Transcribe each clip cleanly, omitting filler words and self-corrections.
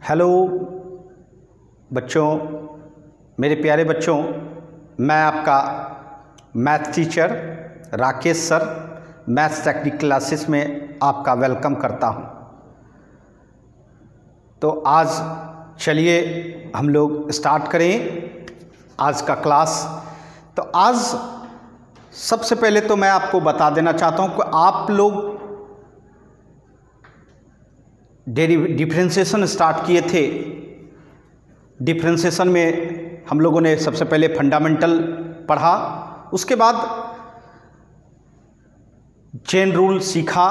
Hello बच्चों, मेरे प्यारे बच्चों, मैं आपका math teacher Rakesh sir maths technique classes में आपका वेलकम करता हूं। तो आज चलिए हम लोग स्टार्ट करें आज का क्लास। तो आज सबसे पहले तो मैं आपको बता देना चाहता हूं कि आप लोग डिफरेंशिएशन स्टार्ट किए थे। डिफरेंशिएशन में हम लोगों ने सबसे पहले फंडामेंटल पढ़ा, उसके बाद चेन रूल सीखा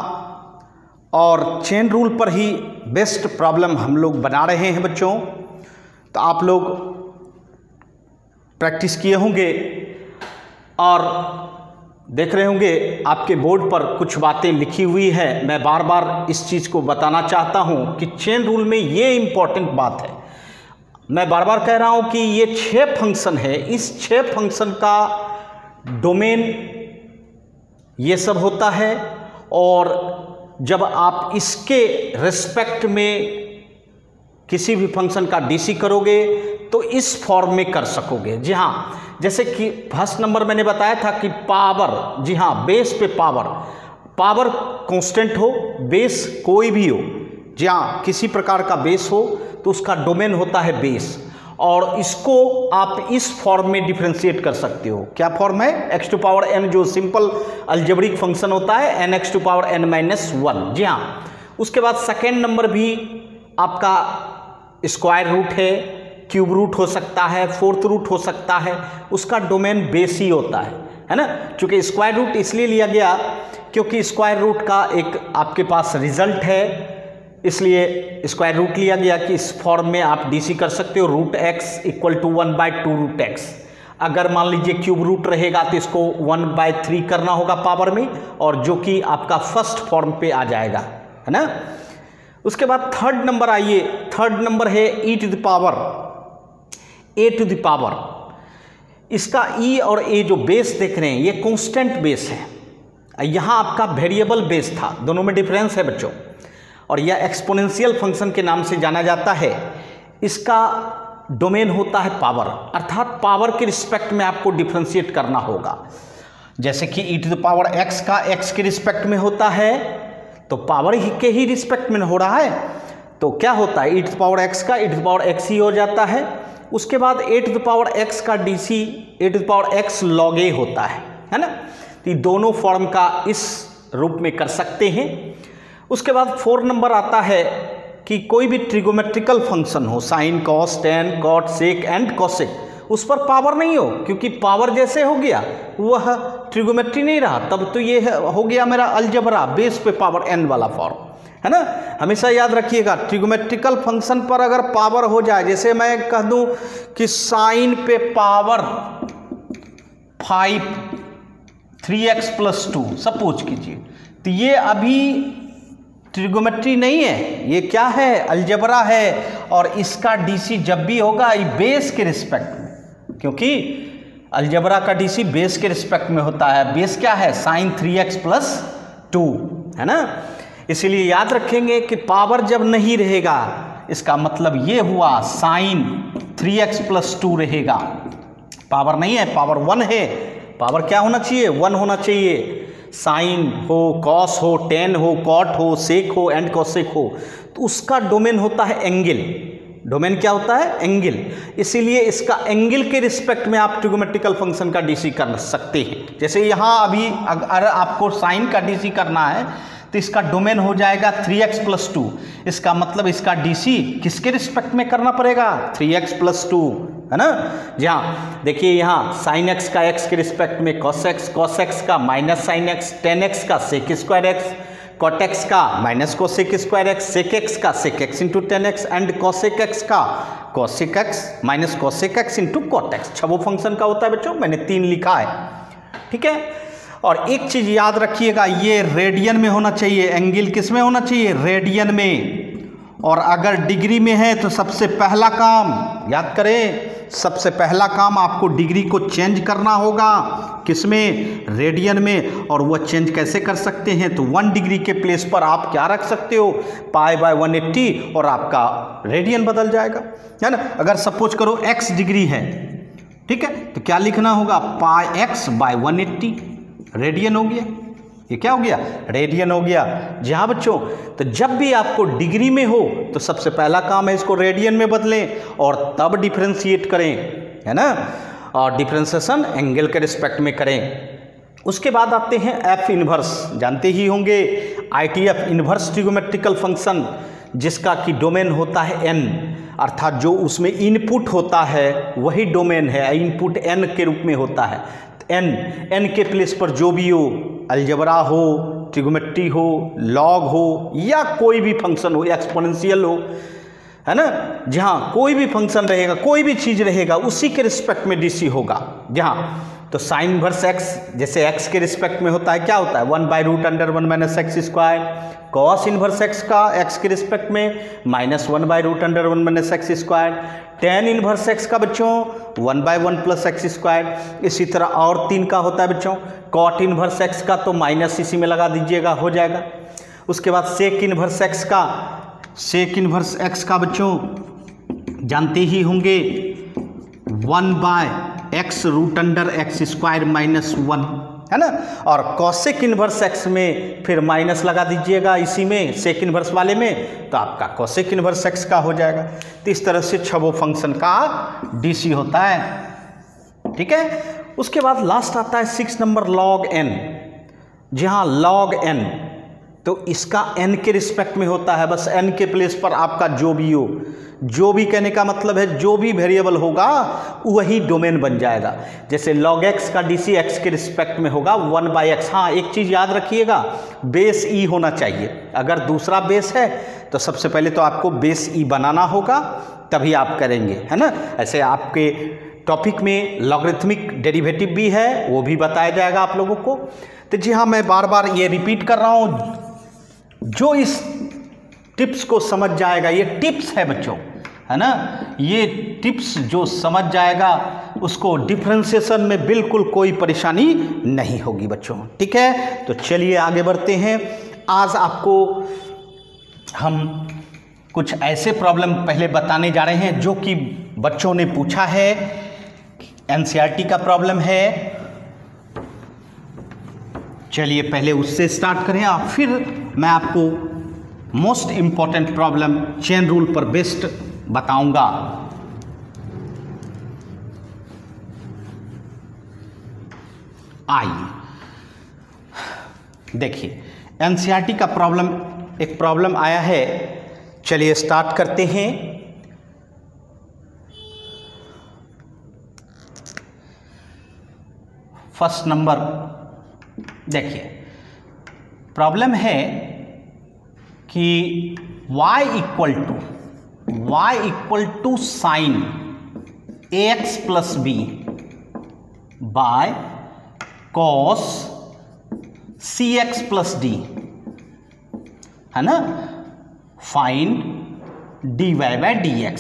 और चेन रूल पर ही बेस्ट प्रॉब्लम हम लोग बना रहे हैं बच्चों। तो आप लोग प्रैक्टिस किए होंगे और देख रहे होंगे आपके बोर्ड पर कुछ बातें लिखी हुई है। मैं बार बार इस चीज़ को बताना चाहता हूं कि चेन रूल में ये इम्पॉर्टेंट बात है। मैं बार बार कह रहा हूं कि ये 6 फंक्शन है, इस 6 फंक्शन का डोमेन ये सब होता है और जब आप इसके रिस्पेक्ट में किसी भी फंक्शन का डीसी करोगे तो इस फॉर्म में कर सकोगे। जी हाँ, जैसे कि फर्स्ट नंबर मैंने बताया था कि पावर, जी हाँ, बेस पे पावर कांस्टेंट हो, बेस कोई भी हो, जी हाँ, किसी प्रकार का बेस हो तो उसका डोमेन होता है बेस। और इसको आप इस फॉर्म में डिफरेंशिएट कर सकते हो। क्या फॉर्म है? x टू पावर n, जो सिंपल अलजेब्रिक फंक्शन होता है nx to power n minus 1। जी हाँ, उसके बाद सेकेंड नंबर भी आपका स्क्वायर रूट है, क्यूब रूट हो सकता है, फोर्थ रूट हो सकता है, उसका डोमेन बेस ही होता है ना। चूंकि स्क्वायर रूट इसलिए लिया गया क्योंकि स्क्वायर रूट का एक आपके पास रिजल्ट है, इसलिए स्क्वायर रूट लिया गया कि इस फॉर्म में आप डीसी कर सकते हो। Root X equal to 1/2 root X. अगर मान लीजिए क्यूब रूट रहेगा तो इसको 1/3 करना होगा पावर में, और जो कि आपका फर्स्ट फॉर्म पे आ जाएगा, है ना। उसके बाद थर्ड नंबर आइए, थर्ड नंबर है e to the power a to the power. इसका e और a जो बेस देख रहे हैं ये कांस्टेंट बेस है, यहाँ आपका वेरिएबल बेस था, दोनों में डिफरेंस है बच्चों। और यह एक्सपोनेंशियल फंक्शन के नाम से जाना जाता है। इसका डोमेन होता है पावर, अर्थात पावर के रिस्पेक्ट में आपको डिफरेंशिएट करना होगा। जैसे कि e to the power x का x के रिस्पेक्ट में होता है तो पावर ही के ही रिस्पेक्ट में हो रहा है, तो क्या होता है e to the power x का e to the power x ही हो जाता है। उसके बाद a to the power x का DC a to the power x log a होता है ना। तो ये दोनों फॉर्म का इस रूप में कर सकते हैं। उसके बाद 4 नंबर आता है कि कोई भी ट्रिगोमेट्रिकल फंक्शन हो, sine, cos, tan, cot, sec and cosec, उस पर पावर नहीं हो, क्योंकि पावर जैसे हो गया वह ट्रिगोमेट्री नहीं रहा, तब तो ये हो गया मेरा अलजबरा, बेस पे पावर n वाला फॉर्म, है ना। हमेशा याद रखिएगा ट्रिगोमेट्रिकल फंक्शन पर अगर पावर हो जाए, जैसे मैं कह दूं कि साइन पे पावर 5 3x + 2 सपोज कीजिए, तो ये अभी ट्रिगोमेट्री नहीं है, ये क्या है? अलजबरा है। और इसका डीसी जब भी होगा ये बेस के रिस्पेक्ट में, क्योंकि अलजबरा का डीसी बेस के रिस्पेक्ट में होता है। बेस क्या है? साइन 3x + 2, है ना। इसीलिए याद रखेंगे कि पावर जब नहीं रहेगा इसका मतलब ये हुआ साइन 3x + 2 रहेगा। पावर नहीं है, पावर 1 है। पावर क्या होना चाहिए? 1 होना चाहिए। साइन हो, कॉस हो, टेन हो, कॉट हो, सेक हो एंड कोसेक हो, तो उसका डोमेन होता है एंगल। डोमेन क्या होता है? एंगल। इसीलिए इसका एंगल के रिस्पेक्ट में आप ट्रिगोमेट्रिकल फंक्शन का डीसी कर सकते हैं। जैसे यहाँ अभी अगर आपको साइन का डीसी करना है तो इसका डोमेन हो जाएगा 3x + 2। इसका मतलब इसका डीसी किसके रिस्पेक्ट में करना पड़ेगा? 3x + 2, है ना। जी हाँ, देखिए यहाँ साइन x का x के रिस्पेक्ट में cos x का minus sine x, tan x का sec square x, cot x का minus cosec square x, sec x का sec x into tan x and cosec x का cosec x minus cosec x into cot x। छबो function का होता है बच्चों, मैंने 3 लिखा है, ठीक है। और एक चीज याद रखिएगा, ये रेडियन में होना चाहिए, एंगल किस में होना चाहिए? रेडियन में। और अगर डिग्री में है तो सबसे पहला काम याद करें सबसे पहला काम आपको डिग्री को चेंज करना होगा, किसमें, रेडियन में। और वह चेंज कैसे कर सकते हैं, तो 1 डिग्री के प्लेस पर आप क्या रख सकते हो, π/180 और आपका रेडियन बदल जाएगा, है ना। अगर सपोज करो x डिग्री है, ठीक है, तो क्या लिखना होगा, πx/180 रेडियन हो गया। ये क्या हो गया, रेडियन हो गया। जी हाँ बच्चों, तो जब भी आपको डिग्री में हो तो सबसे पहला काम है इसको रेडियन में बदलें और तब डिफरेंशिएट करें, है ना, और डिफरेंशिएशन एंगल के रिस्पेक्ट में करें। उसके बाद आते हैं एफ इनवर्स, जानते ही होंगे ITF इनवर्स ट्रिगोमेट्रिकल फंक्शन, जिसका कि डोमेन होता है n, अर्थात जो उसमें इनपुट होता है वही डोमेन है, इनपुट n के रूप में होता है। n के प्लेस पर जो भी हो, अलजबरा हो, ट्रिगोमेट्री हो, लॉग हो या कोई भी फंक्शन हो, एक्सपोनेंशियल हो, है ना, जहाँ कोई भी फंक्शन रहेगा, कोई भी चीज़ रहेगा, उसी के रिस्पेक्ट में DC होगा। जहाँ तो साइन इनवर्स x जैसे x के रिस्पेक्ट में होता है, क्या होता है, 1/√1 - x²। कॉस इनवर्स x का x के रिस्पेक्ट में -1/√1 - x²। टेन इनवर्स x का बच्चों 1/1 + x²। इसी तरह और 3 का होता है बच्चों, कॉट इनवर्स x का तो माइनस इसी में लगा दीजिएगा, हो जाएगा। उसके बाद सेक इनवर्स x का, सेक इनवर्स x का बच्चों जानते ही होंगे 1/x√x² -1, है ना। और कॉसेक इनवर्स x में फिर माइनस लगा दीजिएगा इसी में, सेक इनवर्स वाले में, तो आपका कॉसेक इनवर्स x का हो जाएगा। तो इस तरह से छबो फंक्शन का DC होता है, ठीक है। उसके बाद लास्ट आता है 6 नंबर log n, जहाँ log n तो इसका n के रिस्पेक्ट में होता है, बस n के प्लेस पर आपका जो भी हो, जो भी कहने का मतलब है जो भी वेरिएबल होगा वही डोमेन बन जाएगा। जैसे log x का DC x के रिस्पेक्ट में होगा 1/x। हाँ, एक चीज़ याद रखिएगा, बेस e होना चाहिए। अगर दूसरा बेस है तो सबसे पहले तो आपको बेस e बनाना होगा, तभी आप करेंगे, है ना। ऐसे आपके टॉपिक में लॉगरिथमिक डेरिवेटिव भी है, वो भी बताया जाएगा आप लोगों को। तो जी हाँ, मैं बार बार ये रिपीट कर रहा हूँ, जो इस टिप्स को समझ जाएगा, ये टिप्स है बच्चों, है ना, ये टिप्स जो समझ जाएगा उसको डिफरेंशिएशन में बिल्कुल कोई परेशानी नहीं होगी बच्चों, ठीक है। तो चलिए आगे बढ़ते हैं। आज आपको हम कुछ ऐसे प्रॉब्लम पहले बताने जा रहे हैं जो कि बच्चों ने पूछा है, NCERT का प्रॉब्लम है। चलिए पहले उससे स्टार्ट करें और फिर मैं आपको most important problem chain rule पर बेस्ड बताऊंगा। आइए देखिए, NCERT का प्रॉब्लम, एक प्रॉब्लम आया है, चलिए स्टार्ट करते हैं। फर्स्ट नंबर देखिए, प्रॉब्लम है कि y = sin ax + b by cos cx + d, है ना। फाइंड dy/dx,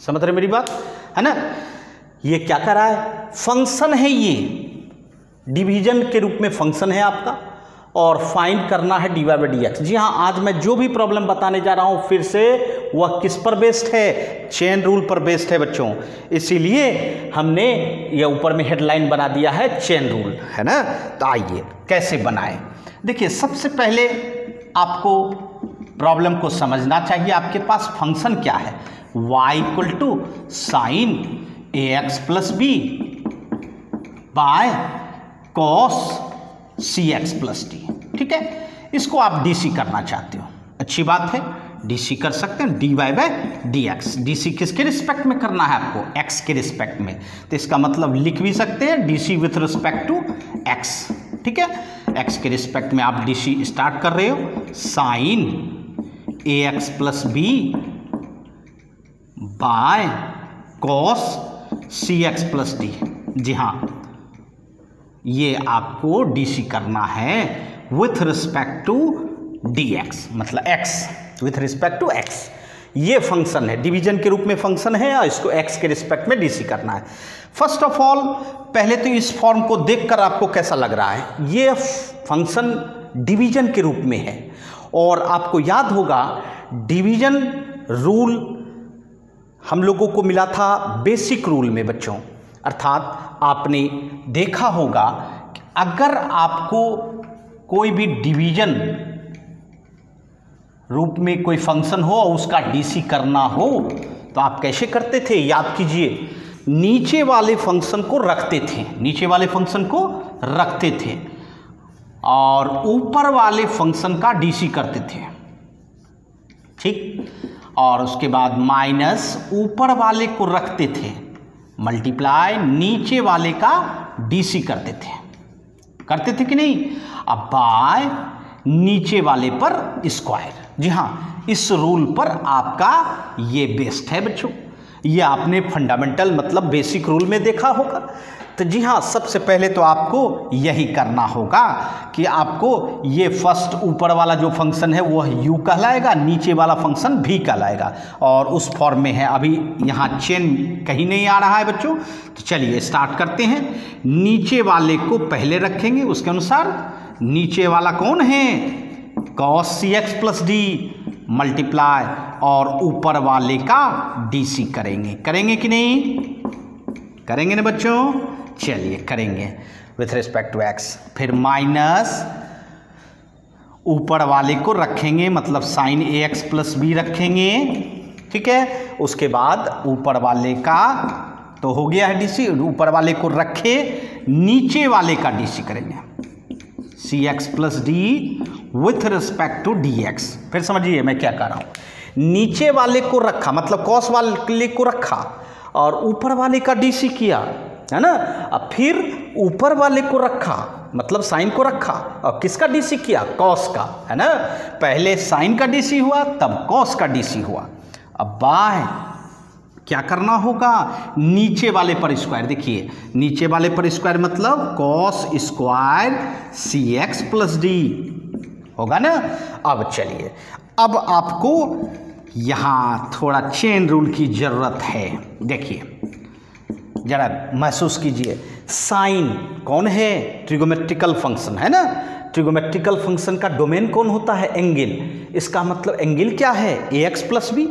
समझ रहे मेरी बात, है ना। ये क्या कर रहा है, फंक्शन है, ये डिवीजन के रूप में फंक्शन है आपका, और फाइंड करना है dy/dx। जी हाँ, आज मैं जो भी प्रॉब्लम बताने जा रहा हूँ फिर से वह किस पर बेस्ड है, चेन रूल पर बेस्ड है बच्चों। इसीलिए हमने ये ऊपर में हेडलाइन बना दिया है चेन रूल, है ना। तो आइए कैसे बनाएं। देखिए, सबसे पहले आपको प्रॉब्लम को समझना चाहिए, आपके पास फंक्शन क्या है, y = sin ax + b by cos cx + d, ठीक है। इसको आप DC करना चाहते हो, अच्छी बात है, DC कर सकते हैं, dy/dx। DC किसके रिस्पेक्ट में करना है आपको, x के रिस्पेक्ट में, तो इसका मतलब लिख भी सकते हैं DC with respect to x, ठीक है। x के रिस्पेक्ट में आप DC स्टार्ट कर रहे हो, sin ax + b by cos cx + d। जी हाँ, ये आपको DC करना है विथ रिस्पेक्ट टू dx, मतलब x, with respect to x। ये फंक्शन है, डिवीजन के रूप में फंक्शन है और इसको x के रिस्पेक्ट में डीसी करना है। फर्स्ट ऑफ ऑल पहले तो इस फॉर्म को देखकर आपको कैसा लग रहा है, ये फंक्शन डिवीजन के रूप में है और आपको याद होगा डिवीजन रूल हम लोगों को मिला था बेसिक रूल में बच्चों, अर्थात आपने देखा होगा कि अगर आपको कोई भी डिवीजन रूप में कोई फंक्शन हो और उसका डीसी करना हो तो आप कैसे करते थे, याद कीजिए, नीचे वाले फंक्शन को रखते थे, नीचे वाले फंक्शन को रखते थे और ऊपर वाले फंक्शन का डीसी करते थे, ठीक, और उसके बाद माइनस ऊपर वाले को रखते थे, मल्टीप्लाई नीचे वाले का डीसी करते थे कि नहीं। अब बाय नीचे वाले पर स्क्वायर, जी हाँ, इस रूल पर आपका ये बेस्ड है बच्चों, ये आपने फंडामेंटल मतलब बेसिक रूल में देखा होगा। तो जी हाँ, सबसे पहले तो आपको यही करना होगा कि आपको ये फर्स्ट ऊपर वाला जो फंक्शन है वह u कहलाएगा, नीचे वाला फंक्शन v कहलाएगा और उस फॉर्म में है। अभी यहाँ चेन कहीं नहीं आ रहा है बच्चों, तो चलिए स्टार्ट करते हैं। नीचे वाले को पहले रखेंगे, उसके अनुसार नीचे वाला कौन है, cos cx plus D multiply और ऊपर वाले का डीसी करेंगे कि नहीं, करेंगे ना बच्चों, चलिए करेंगे विथ रिस्पेक्ट टू x, फिर माइनस ऊपर वाले को रखेंगे मतलब साइन ax प्लस बी रखेंगे, ठीक है। उसके बाद ऊपर वाले का तो हो गया है डीसी, ऊपर वाले को रखे नीचे वाले का डीसी करेंगे, cx plus D with respect to dx। फिर समझिए मैं क्या कर रहा हूँ, नीचे वाले को रखा मतलब cos वाले को रखा और ऊपर वाले का डीसी किया, है ना। अब फिर ऊपर वाले को रखा मतलब साइन को रखा और किसका डीसी किया, cos का, है ना। पहले साइन का डीसी हुआ तब cos का डीसी हुआ। अब बाय क्या करना होगा, नीचे वाले पर स्क्वायर, देखिए नीचे वाले पर स्क्वायर मतलब cos square cx plus D होगा ना। अब चलिए, अब आपको यहाँ थोड़ा चेन रूल की जरूरत है, देखिए जरा महसूस कीजिए, साइन कौन है, ट्रिगोमेट्रिकल फंक्शन है ना। ट्रिगोमेट्रिकल फंक्शन का डोमेन कौन होता है, एंगल। इसका मतलब एंगल क्या है, ax प्लस बी।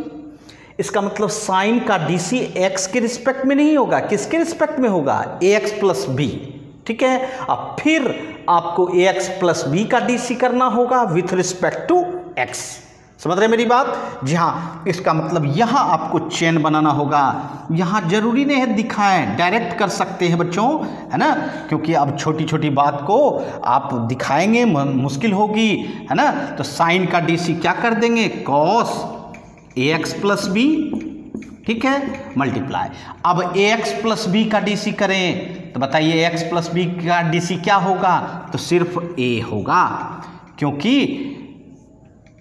इसका मतलब साइन का डीसी x के रिस्पेक्ट में नहीं होगा, किसके रिस्पेक्ट में होगा, ax प्लस बी, ठीक है। अब फिर आपको ax प्लस बी का डीसी करना होगा विथ रिस्पेक्ट टू x, समझ रहे मेरी बात, जी हाँ। इसका मतलब यहाँ आपको चेन बनाना होगा, यहाँ जरूरी नहीं है दिखाएं, डायरेक्ट कर सकते हैं बच्चों, है ना, क्योंकि अब छोटी छोटी बात को आप दिखाएंगे मुश्किल होगी, है ना। तो साइन का डीसी क्या कर देंगे, cos ax प्लस बी, ठीक है, मल्टीप्लाई। अब ax प्लस बी का डीसी करें तो बताइए x प्लस बी का डीसी क्या होगा, तो सिर्फ a होगा, क्योंकि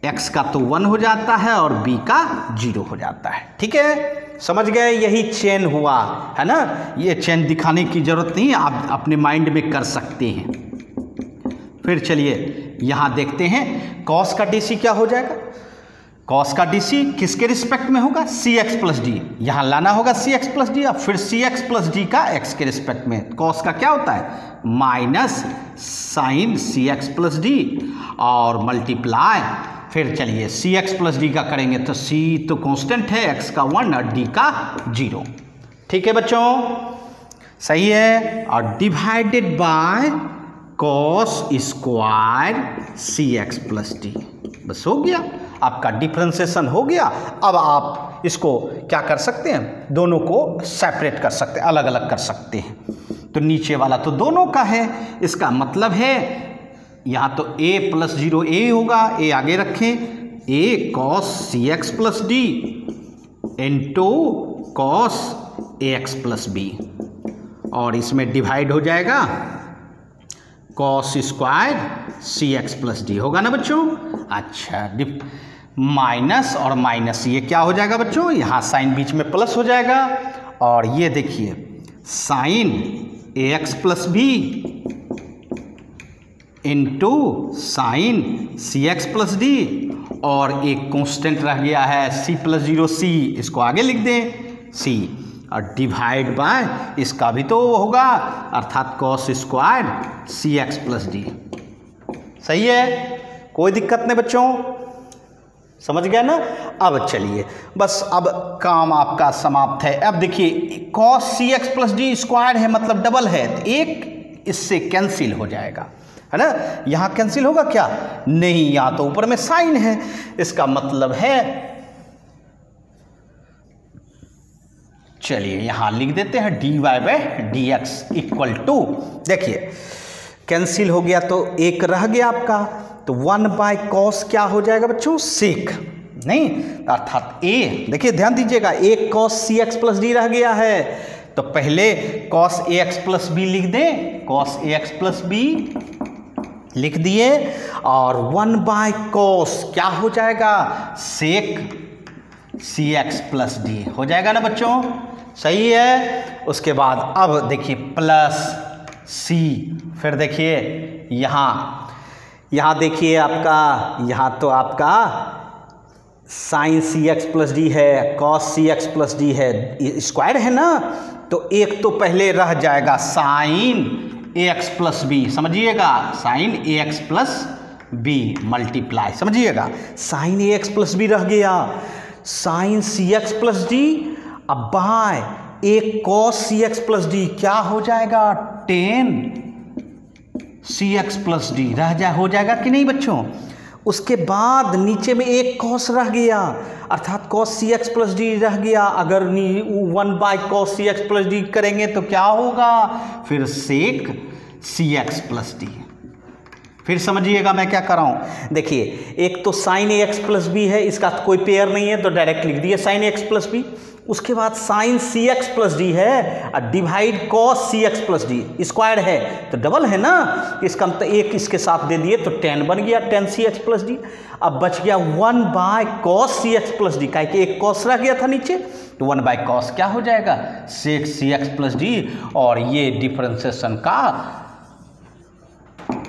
x का तो 1 हो जाता है और b का 0 हो जाता है, ठीक है, समझ गए। यही चेन हुआ, है ना। ये चेन दिखाने की जरूरत नहीं है, आप अपने माइंड में कर सकते हैं। फिर चलिए यहाँ देखते हैं, cos का डीसी क्या हो जाएगा, cos का डीसी किसके रिस्पेक्ट में होगा, cx प्लस डी, यहाँ लाना होगा cx प्लस डी, और फिर cx प्लस डी का x के रिस्पेक्ट में। cos का क्या होता है, minus sine cx plus D और मल्टीप्लाई, फिर चलिए cx प्लस डी का करेंगे तो c तो कांस्टेंट है, x का 1 और d का 0, ठीक है बच्चों, सही है। और divided by cos square cx plus D, बस हो गया, आपका डिफरेंशिएशन हो गया। अब आप इसको क्या कर सकते हैं, दोनों को सेपरेट कर सकते हैं, अलग अलग कर सकते हैं। तो नीचे वाला तो दोनों का है, इसका मतलब है यहाँ तो a प्लस 0 a होगा, a आगे रखें, a cos cx plus D into cos ax plus B, और इसमें डिवाइड हो जाएगा cos square cx plus D, होगा ना बच्चों। अच्छा, माइनस और माइनस ये क्या हो जाएगा बच्चों, यहाँ साइन बीच में प्लस हो जाएगा, और ये देखिए sine ax plus B into sine cx plus D, और एक कांस्टेंट रह गया है c+0 c, इसको आगे लिख दें c, और डिवाइड बाय इसका भी तो होगा अर्थात cos square cx plus D. सही है, कोई दिक्कत नहीं बच्चों, समझ गए ना। अब चलिए बस अब काम आपका समाप्त है। अब देखिए cos cx plus D square है मतलब डबल है, तो एक इससे कैंसिल हो जाएगा, है ना। यहाँ कैंसिल होगा क्या? नहीं, यहाँ तो ऊपर में साइन है, इसका मतलब है, चलिए यहाँ लिख देते हैं dy by D x equal to, देखिए कैंसिल हो गया तो एक रह गया आपका, तो 1 बाय कॉस क्या हो जाएगा बच्चों? सेक, नहीं अर्थात a, देखिए ध्यान दीजिएगा, एक cos cx प्लस डी रह गया है, तो पहले cos ax प्लस बी लिख दें, cos ax प्लस बी लिख दिए, और 1 बाय कॉस क्या हो जाएगा? सेक cx प्लस डी हो जाएगा ना बच्चों, सही है। उसके बाद अब देखिए प्लस c, फिर देखिए यहाँ देखिए आपका, यहाँ तो आपका साइन cx प्लस डी है, cos cx प्लस डी है, स्क्वायर है ना, तो एक तो पहले रह जाएगा साइन ax प्लस बी, समझिएगा sine ax plus B multiply, समझिएगा साइन ax प्लस बी रह गया, साइन cx प्लस डी, अब बाय एक cos cx प्लस डी क्या हो जाएगा? 10 cx प्लस डी हो जाएगा कि नहीं बच्चों। उसके बाद नीचे में एक cos रह गया, अर्थात cos cx प्लस डी रह गया, अगर 1 by cos cx plus D करेंगे तो क्या होगा? फिर सेक cx प्लस डी। फिर समझिएगा मैं क्या कर रहा हूँ, देखिए एक तो साइन ax प्लस बी है, इसका कोई पेयर नहीं है तो डायरेक्ट लिख दिए साइन ax प्लस बी, उसके बाद साइन cx प्लस डी है और divide cos cx plus D, square है तो डबल है ना, इसका मतलब एक इसके साथ दे दिए तो 10 बन गया, 10 cx प्लस डी। अब बच गया 1 by cos cx plus D, काहे कि एक cos रह गया था नीचे, तो 1 बाय cos क्या हो जाएगा? सेक cx प्लस डी, और ये डिफरेंशिएशन का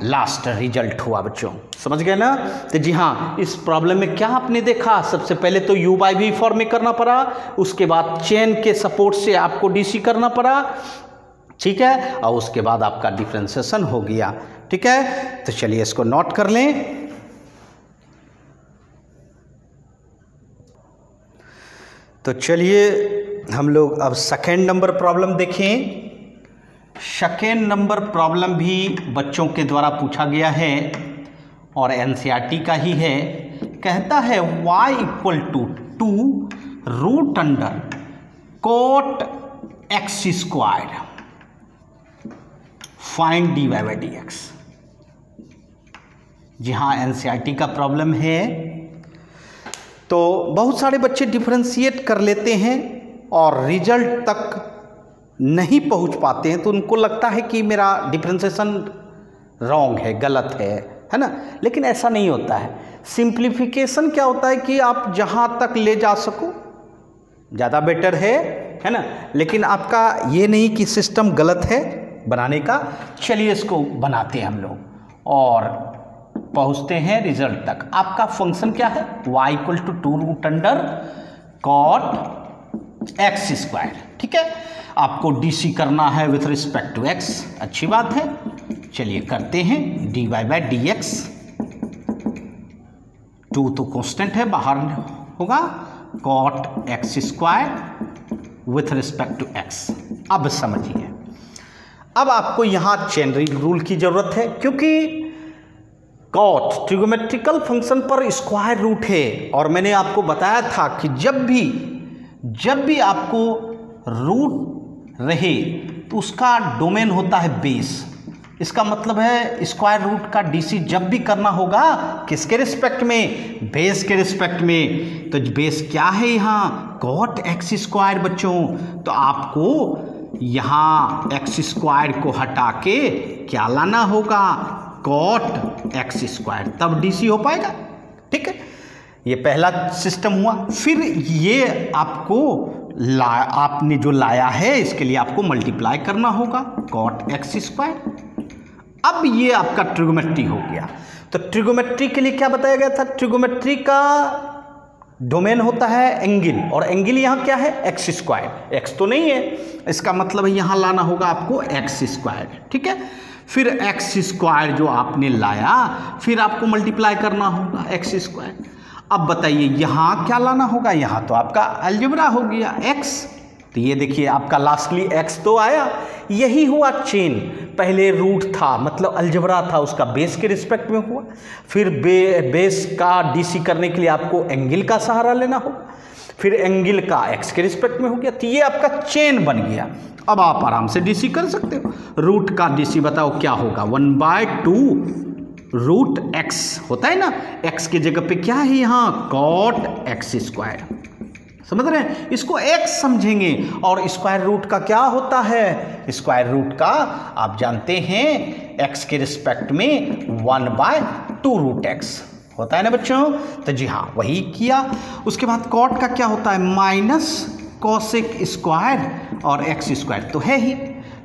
लास्ट रिजल्ट हुआ बच्चों, समझ गए ना। तो जी हाँ, इस प्रॉब्लम में क्या आपने देखा, सबसे पहले तो u बाई वी फॉर्म में करना पड़ा, उसके बाद चेन के सपोर्ट से आपको डीसी करना पड़ा, ठीक है, और उसके बाद आपका डिफरेंशिएशन हो गया, ठीक है। तो चलिए इसको नोट कर लें। तो चलिए हम लोग अब सेकेंड नंबर प्रॉब्लम देखें। सेकेंड नंबर प्रॉब्लम भी बच्चों के द्वारा पूछा गया है और एनसीईआरटी का ही है। कहता है y equal to 2 root under cot x square find dy by D X. जी हाँ, एनसीईआरटी का प्रॉब्लम है। तो बहुत सारे बच्चे डिफरेंशिएट कर लेते हैं और रिजल्ट तक नहीं पहुंच पाते हैं, तो उनको लगता है कि मेरा डिफरेंशिएशन रॉन्ग है, गलत है ना। लेकिन ऐसा नहीं होता है। सिंप्लीफिकेशन क्या होता है कि आप जहां तक ले जा सको ज़्यादा बेटर है ना। लेकिन आपका ये नहीं कि सिस्टम गलत है बनाने का। चलिए इसको बनाते हैं हम लोग और पहुंचते हैं रिजल्ट तक। आपका फंक्शन क्या है? y equal to 2 root under cot X square, ठीक है। आपको डीसी करना है विथ रिस्पेक्ट टू x, अच्छी बात है। चलिए करते हैं dy बाई डी एक्स। 2 तो कांस्टेंट है, बाहर होगा cot X square with respect to x। अब समझिए, अब आपको यहाँ चेन रूल की जरूरत है, क्योंकि कॉट ट्रिगोमेट्रिकल फंक्शन पर स्क्वायर रूट है। और मैंने आपको बताया था कि जब भी आपको रूट रहे तो उसका डोमेन होता है बेस। इसका मतलब है स्क्वायर रूट का डीसी जब भी करना होगा किसके रिस्पेक्ट में? बेस के रिस्पेक्ट में। तो बेस क्या है यहाँ? कॉट एक्स स्क्वायर बच्चों। तो आपको यहाँ एक्स स्क्वायर को हटा के क्या लाना होगा? कॉट एक्स स्क्वायर, तब डीसी हो पाएगा, ठीक है। ये पहला सिस्टम हुआ। फिर ये आपने जो लाया है इसके लिए आपको मल्टीप्लाई करना होगा कॉट एक्स स्क्वायर। अब ये आपका ट्रिगोमेट्री हो गया। तो ट्रिगोमेट्री के लिए क्या बताया गया था? ट्रिगोमेट्री का डोमेन होता है एंगल, और एंगल यहाँ क्या है? X square. एक्स तो नहीं है, इसका मतलब यहाँ लाना होगा आपको एक्स स्क्वायर, ठीक है। फिर एक्स स्क्वायर जो आपने लाया, फिर आपको मल्टीप्लाई करना होगा एक्स स्क्वायर। अब बताइए यहाँ क्या लाना होगा? यहाँ तो आपका अलजेब्रा हो गया एक्स, तो ये देखिए आपका लास्टली एक्स तो आया। यही हुआ चेन, पहले रूट था मतलब अलजेब्रा था, उसका बेस के रिस्पेक्ट में हुआ, फिर बेस का डीसी करने के लिए आपको एंगल का सहारा लेना होगा, फिर एंगल का एक्स के रिस्पेक्ट में हो गया, तो ये आपका चेन बन गया। अब आप आराम से डीसी कर सकते हो। रूट का डीसी बताओ क्या होगा? 1/2 रूट एक्स होता है ना, एक्स की जगह पे क्या है यहाँ? Cot X square. समझ रहे हैं? इसको एक्स समझेंगे। और स्क्वायर रूट का क्या होता है? स्क्वायर रूट का आप जानते हैं एक्स के रिस्पेक्ट में 1/2 रूट एक्स होता है ना बच्चों। तो जी हाँ, वही किया। उसके बाद कॉट का क्या होता है? माइनस कोसेक स्क्वायर और एक्स स्क्वायर तो है ही।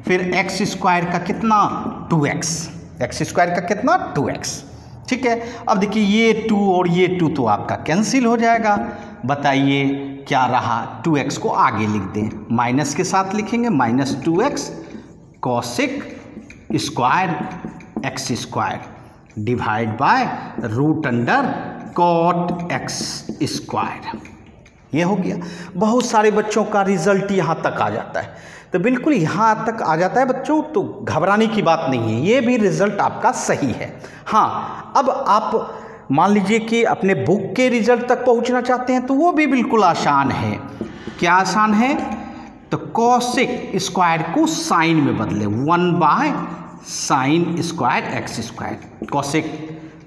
फिर एक्स स्क्वायर का कितना? 2x। एक्स स्क्वायर का कितना? 2x, ठीक है। अब देखिए ये 2 और ये 2 तो आपका कैंसिल हो जाएगा। बताइए क्या रहा? 2x को आगे लिख दें, माइनस के साथ लिखेंगे, -2x cosec square X square divide by root under cot X square. ये हो गया। बहुत सारे बच्चों का रिजल्ट यहाँ तक आ जाता है, तो बिल्कुल यहाँ तक आ जाता है बच्चों, तो घबराने की बात नहीं है, ये भी रिजल्ट आपका सही है। हाँ, अब आप मान लीजिए कि अपने बुक के रिजल्ट तक पहुँचना चाहते हैं, तो वो भी बिल्कुल आसान है। क्या आसान है? तो कोसेक स्क्वायर को साइन में बदले, 1/sin square X square.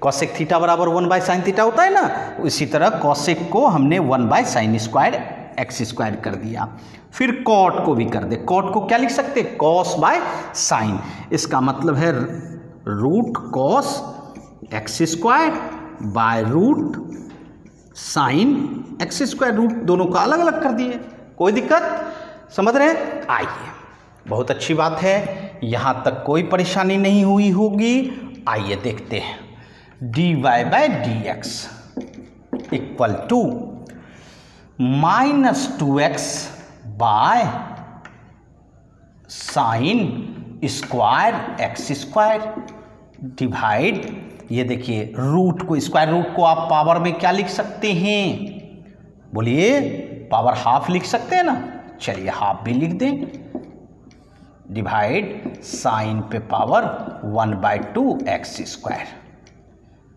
Cosec theta बराबर 1/sin थीटा होता है ना, इसी तरह कोसेक को हमने 1/sin स्क्वायर एक्स स्क्वायर कर दिया। फिर कॉट को भी कर दे। कॉट को क्या लिख सकते हैं? Cos by sine. इसका मतलब है root cos X square by root sine X square. Root दोनों का अलग अलग कर दिए, कोई दिक्कत? समझ रहे हैं? आइए, बहुत अच्छी बात है, यहाँ तक कोई परेशानी नहीं हुई होगी। आइए देखते हैं। dy/dx equal to -2x by sine square X square divide, ये देखिए रूट को, स्क्वायर रूट को आप पावर में क्या लिख सकते हैं? बोलिए, पावर हाफ लिख सकते हैं ना? चलिए हाफ भी लिख दें, डिवाइड साइन पे पावर 1/2 एक्स स्क्वायर।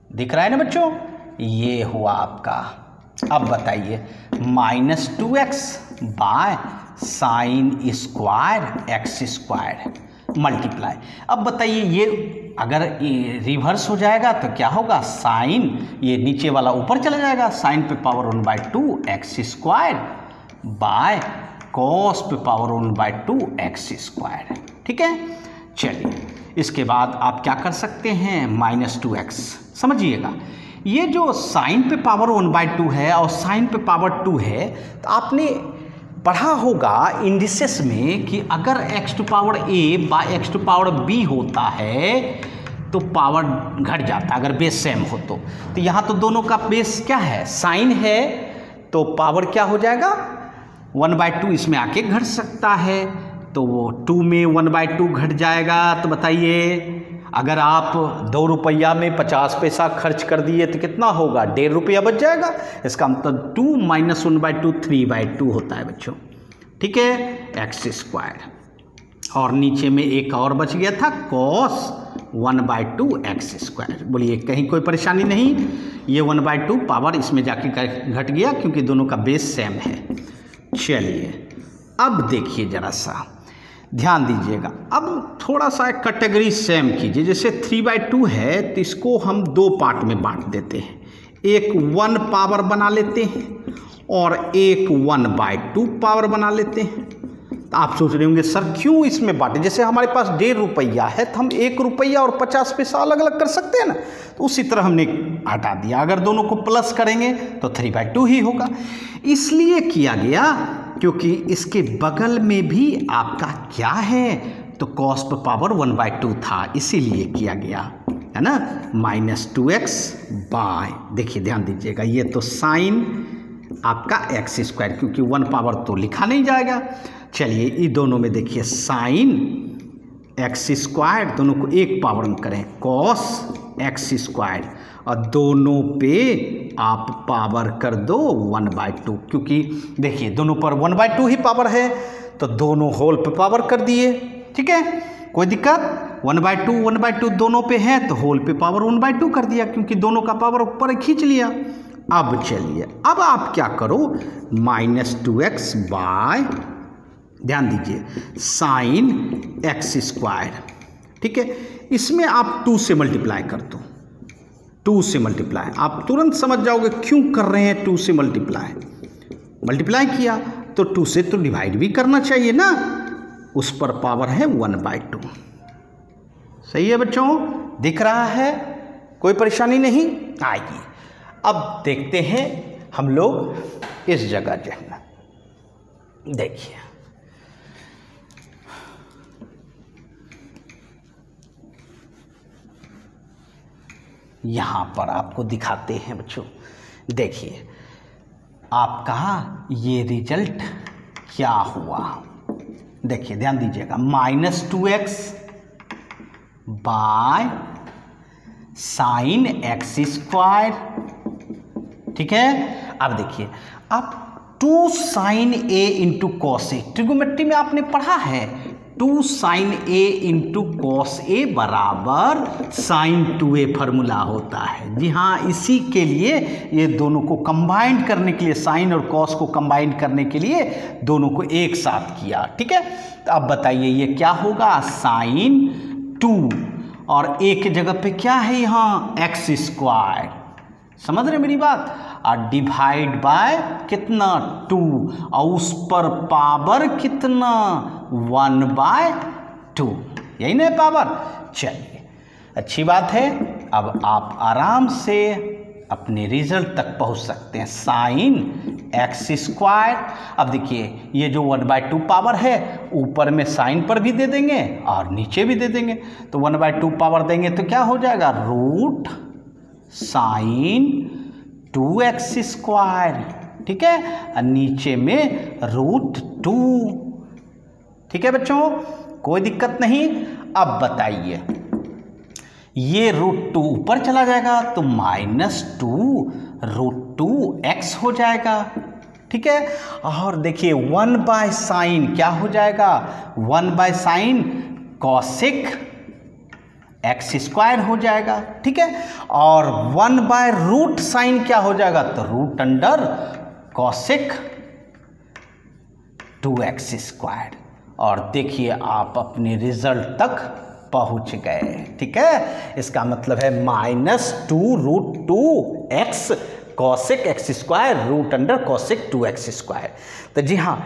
दिख रहा है ना बच्चों? ये हुआ आपका। अब बताइए, -2x by sine square X square multiply. अब बताइए ये अगर रिवर्स हो जाएगा तो क्या होगा? साइन, ये नीचे वाला ऊपर चला जाएगा, साइन पे power 1/2 x square by cos पे पावर 1/2 एक्स स्क्वायर, ठीक है। चलिए इसके बाद आप क्या कर सकते हैं? -2x। समझिएगा, ये जो साइन पे पावर 1/2 है और साइन पे पावर 2 है, तो आपने पढ़ा होगा इंडिसेस में कि अगर x⁴a बाय x⁴b होता है तो पावर घट जाता है, अगर बेस सेम हो तो। यहाँ तो दोनों का बेस क्या है? साइन है, तो पावर क्या हो जाएगा? 1/2 इसमें आके घट सकता है, तो वो 2 में 1/2 घट जाएगा। तो बताइए, अगर आप 2 रुपया में 50 पैसा खर्च कर दिए तो कितना होगा? 1.5 रुपया बच जाएगा। इसका मतलब 2 - 1/2 3/2 होता है बच्चों, ठीक है, एक्स स्क्वायर। और नीचे में एक और बच गया था, कॉस 1/2 एक्स स्क्वायर। बोलिए, कहीं कोई परेशानी नहीं? ये 1/2 पावर इसमें जाके घट गया क्योंकि दोनों का बेस सेम है। चलिए अब देखिए, जरा सा ध्यान दीजिएगा। अब थोड़ा सा कैटेगरी सेम कीजिए। जैसे 3/2 है तो इसको हम 2 पार्ट में बांट देते हैं। एक 1 पावर बना लेते हैं और एक 1/2 पावर बना लेते हैं। तो आप सोच रहे होंगे सर क्यों इसमें बांटे? जैसे हमारे पास 1.5 रुपया है तो हम 1 रुपया और 50 पैसा अलग अलग कर सकते हैं ना, तो उसी तरह हमने हटा दिया। अगर दोनों को प्लस करेंगे तो 3/2 ही होगा। इसलिए किया गया क्योंकि इसके बगल में भी आपका क्या है? तो कॉस पर पावर 1/2 था, इसीलिए किया गया, है ना, -2x बाय, देखिए ध्यान दीजिएगा, ये तो साइन आपका x², क्योंकि 1 पावर तो लिखा नहीं जाएगा। चलिए ये दोनों में देखिए साइन x², दोनों को एक पावर में करें, कॉस x², और दोनों पे आप पावर कर दो 1/2, क्योंकि देखिए दोनों पर 1/2 ही पावर है, तो दोनों होल पे पावर कर दिए। ठीक है, कोई दिक्कत, 1/2 दोनों पे है तो होल पे पावर 1/2 कर दिया, क्योंकि दोनों का पावर ऊपर खींच लिया। अब चलिए, अब आप क्या करो, -2x बाय, ध्यान दीजिए, साइन x²। ठीक है, इसमें आप 2 से मल्टीप्लाई कर दो, 2 से मल्टीप्लाई, आप तुरंत समझ जाओगे क्यों कर रहे हैं 2 से मल्टीप्लाई किया तो 2 से तो डिवाइड भी करना चाहिए ना, उस पर पावर है 1/2। सही है बच्चों, दिख रहा है, कोई परेशानी नहीं आएगी। अब देखते हैं हम लोग इस जगह जो है ना, देखिए यहाँ पर आपको दिखाते हैं बच्चों, देखिए आपका ये रिजल्ट क्या हुआ, देखिए ध्यान दीजिएगा, -2x बाय साइन x²। ठीक है, अब देखिए, अब 2 sine a into cos A, trigonometry में आपने पढ़ा है, 2 sine a into cos A बराबर साइन 2a फार्मूला होता है। जी हाँ, इसी के लिए ये दोनों को कंबाइन करने के लिए, साइन और कॉस को कंबाइन करने के लिए दोनों को एक साथ किया। ठीक है, तो अब बताइए ये क्या होगा, साइन 2 और a की जगह पे क्या है यहाँ x², समझ रहे मेरी बात, और डिवाइड बाय कितना 2, और उस पर पावर कितना 1/2, यही ना पावर। चलिए अच्छी बात है, अब आप आराम से अपने रिजल्ट तक पहुंच सकते हैं, साइन x²। अब देखिए ये जो 1/2 पावर है, ऊपर में साइन पर भी दे देंगे और नीचे भी दे देंगे, तो 1/2 पावर देंगे तो क्या हो जाएगा, रूट साइन 2x²। ठीक है, और नीचे में √2। ठीक है बच्चों, कोई दिक्कत नहीं। अब बताइए, ये √2 ऊपर चला जाएगा तो -2√2x हो जाएगा। ठीक है, और देखिए 1/sin क्या हो जाएगा, 1/sin कॉसिक x² हो जाएगा। ठीक है, और 1/√sin क्या हो जाएगा, तो √अंडर कॉसिक 2x²। और देखिए आप अपने रिजल्ट तक पहुंच गए। ठीक है, इसका मतलब है -2√2x cosec x², √under cosec 2x²। तो जी हाँ,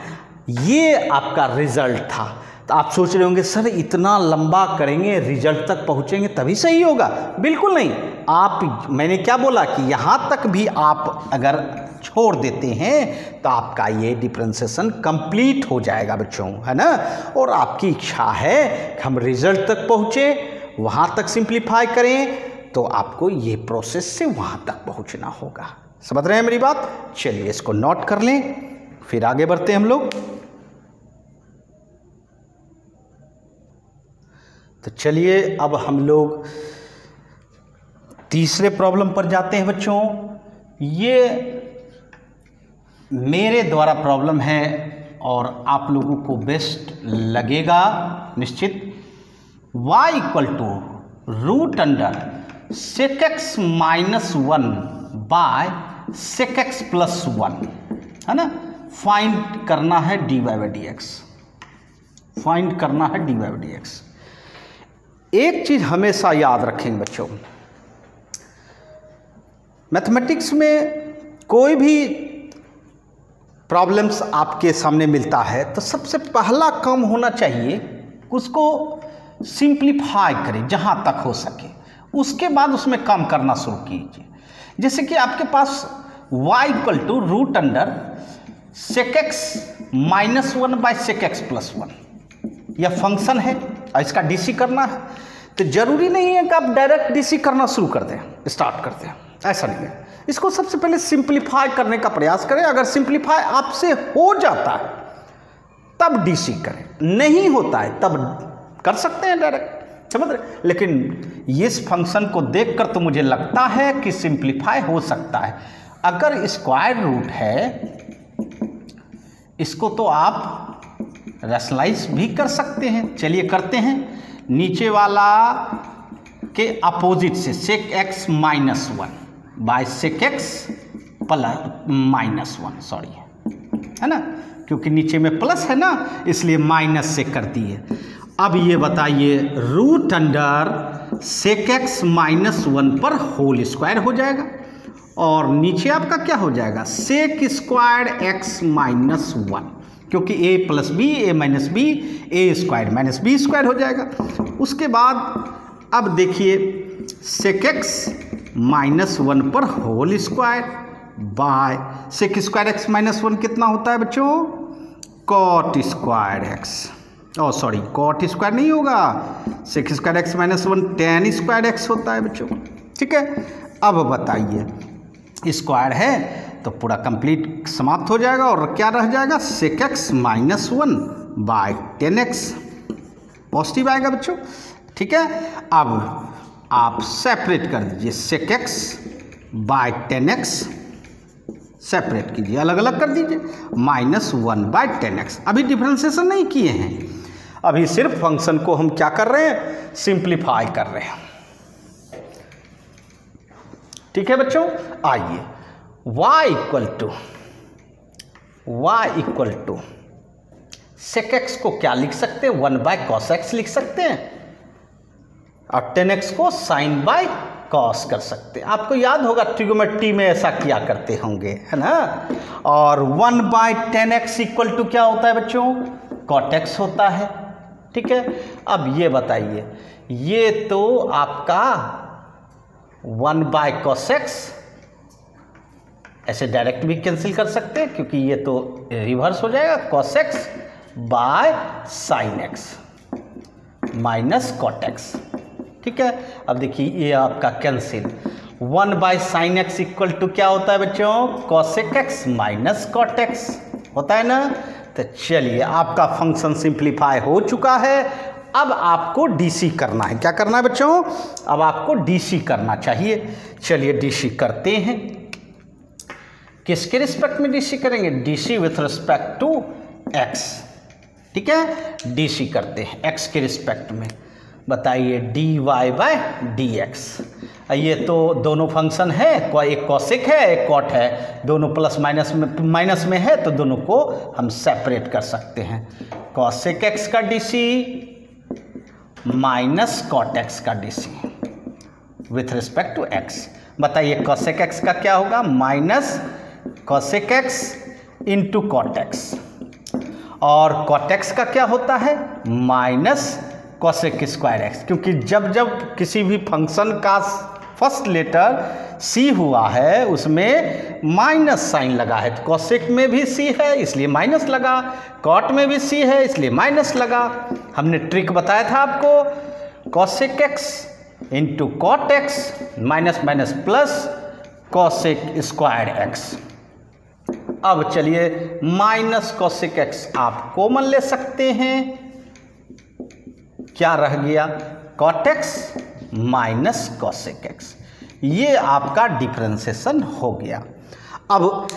ये आपका रिजल्ट था। तो आप सोच रहे होंगे सर इतना लंबा करेंगे, रिजल्ट तक पहुंचेंगे तभी सही होगा। बिल्कुल नहीं, आप, मैंने क्या बोला कि यहाँ तक भी आप अगर छोड़ देते हैं तो आपका ये डिफरेंशिएशन कंप्लीट हो जाएगा बच्चों, है ना। और आपकी इच्छा है कि हम रिजल्ट तक पहुँचे, वहाँ तक सिंप्लीफाई करें, तो आपको ये प्रोसेस से वहाँ तक पहुँचना होगा। समझ रहे हैं मेरी बात। चलिए इसको नोट कर लें, फिर आगे बढ़ते हैं हम लोग। तो चलिए अब हम लोग तीसरे प्रॉब्लम पर जाते हैं बच्चों। ये मेरे द्वारा प्रॉब्लम है और आप लोगों को बेस्ट लगेगा निश्चित। y = √root under sec x -1 by sec x + 1, है ना। फाइंड करना है dy/dx, फाइंड करना है dy/dx। एक चीज़ हमेशा याद रखेंगे बच्चों, मैथमेटिक्स में कोई भी प्रॉब्लम्स आपके सामने मिलता है तो सबसे पहला काम होना चाहिए उसको सिंप्लीफाई करें जहाँ तक हो सके, उसके बाद उसमें काम करना शुरू कीजिए। जैसे कि आपके पास y = √root under sec x -1 by sec x + 1, या फंक्शन है और इसका डीसी करना है, तो जरूरी नहीं है कि आप डायरेक्ट डीसी करना शुरू कर दें, स्टार्ट कर दें, ऐसा नहीं है। इसको सबसे पहले सिंप्लीफाई करने का प्रयास करें। अगर सिंप्लीफाई आपसे हो जाता है तब डीसी करें, नहीं होता है तब कर सकते हैं डायरेक्ट, समझ रहे। लेकिन इस फंक्शन को देखकर तो मुझे लगता है कि सिंप्लीफाई हो सकता है। अगर स्क्वायर रूट है इसको तो आप रैशनलाइज भी कर सकते हैं। चलिए करते हैं। नीचे वाला के अपोजिट से sec X minus one by sec X plus minus one, sorry है ना, क्योंकि नीचे में प्लस है ना इसलिए माइनस से कर दिए। अब ये बताइए root under sec X minus one पर होल स्क्वायर हो जाएगा और नीचे आपका क्या हो जाएगा sec square X minus one, क्योंकि a plus B A minus B A square minus B square हो जाएगा। उसके बाद अब देखिए सेक एक्स माइनस वन पर whole square by sec square X minus one कितना होता है बच्चों cot square X, oh sorry cot square नहीं होगा, सेक square X minus one tan square X होता है बच्चों, ठीक है। अब बताइए स्क्वायर है तो पूरा कंप्लीट समाप्त हो जाएगा और क्या रह जाएगा sec X minus one by tan X, positive आएगा बच्चों, ठीक है। अब आप सेपरेट कर दीजिए sec X by tan X, separate कीजिए, अलग अलग कर दीजिए, minus one by tan X. अभी डिफरेंशिएशन नहीं किए हैं, अभी सिर्फ फंक्शन को हम क्या कर रहे हैं सिंप्लीफाई कर रहे हैं, ठीक है बच्चों। आइए y equal to sec X को क्या लिख सकते हैं वन बाय कॉस एक्स लिख सकते हैं और टेन एक्स को साइन बाय कॉस कर सकते हैं। आपको याद होगा ट्रिगोमेट्री में ऐसा किया करते होंगे, है ना। और one by tan X equal to क्या होता है बच्चों कॉट एक्स होता है, ठीक है। अब ये बताइए ये तो आपका वन बाय कॉस एक्स ऐसे डायरेक्ट भी कैंसिल कर सकते हैं क्योंकि ये तो रिवर्स हो जाएगा cos X by sine X minus cot X, ठीक है। अब देखिए ये आपका cancel, one by sine X equal to क्या होता है बच्चों cosec X minus cot X होता है ना। तो चलिए आपका फंक्शन सिंप्लीफाई हो चुका है। अब आपको डीसी करना है, क्या करना है बच्चों अब आपको डीसी करना चाहिए। चलिए डीसी करते हैं। किसके रिस्पेक्ट में डीसी करेंगे DC with respect to X, ठीक है। डीसी करते हैं एक्स के रिस्पेक्ट में, बताइए D Y by D X. ये तो दोनों फंक्शन है, एक कॉसेक है एक कॉट है, दोनों प्लस माइनस में है तो दोनों को हम सेपरेट कर सकते हैं। कॉसेक एक्स का डीसी माइनस कॉट एक्स का DC with respect to X. बताइए कॉसेक एक्स का क्या होगा minus cosec X into cot X और कॉट एक्स का क्या होता है माइनस कॉसेक स्क्वायर एक्स, क्योंकि जब जब किसी भी फंक्शन का फर्स्ट लेटर सी हुआ है उसमें माइनस साइन लगा है, तो कॉसेक में भी सी है इसलिए माइनस लगा, कॉट में भी सी है इसलिए माइनस लगा। हमने ट्रिक बताया था आपको cosec X into cot X minus minus plus cosec square X. अब चलिए माइनस कॉसेक एक्स आप कॉमन ले सकते हैं, क्या रह गया cot X minus cosec X, ये आपका डिफरेंशिएशन हो गया। अब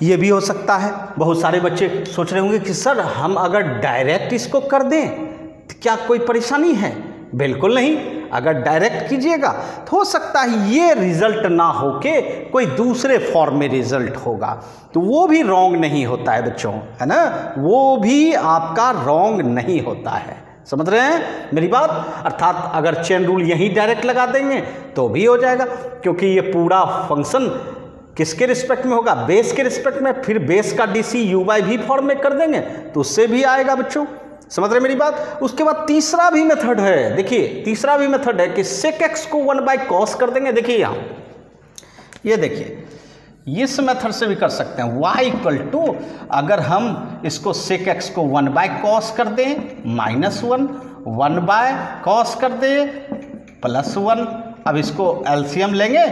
ये भी हो सकता है, बहुत सारे बच्चे सोच रहे होंगे कि सर हम अगर डायरेक्ट इसको कर दें तो क्या कोई परेशानी है। बिल्कुल नहीं, अगर डायरेक्ट कीजिएगा तो हो सकता है ये रिजल्ट ना होके कोई दूसरे फॉर्म में रिजल्ट होगा, तो वो भी रॉन्ग नहीं होता है बच्चों, है ना, वो भी आपका रॉन्ग नहीं होता है। समझ रहे हैं मेरी बात। अर्थात अगर चेन रूल यहीं डायरेक्ट लगा देंगे तो भी हो जाएगा, क्योंकि ये पूरा फंक्शन किसके रिस्पेक्ट में होगा बेस के रिस्पेक्ट में, फिर बेस का DC U by V form में कर देंगे तो उससे भी आएगा बच्चों। समझ रहे मेरी बात। उसके बाद तीसरा भी मेथड है, देखिए तीसरा भी मेथड है कि सेक एक्स को वन बाय कॉस कर देंगे। देखिए यहाँ ये देखिए इस मेथड से भी कर सकते हैं। y इक्वल टू, अगर हम इसको sec x को 1/cos कर दें -1, 1/cos कर दें +1। अब इसको एलसीएम लेंगे,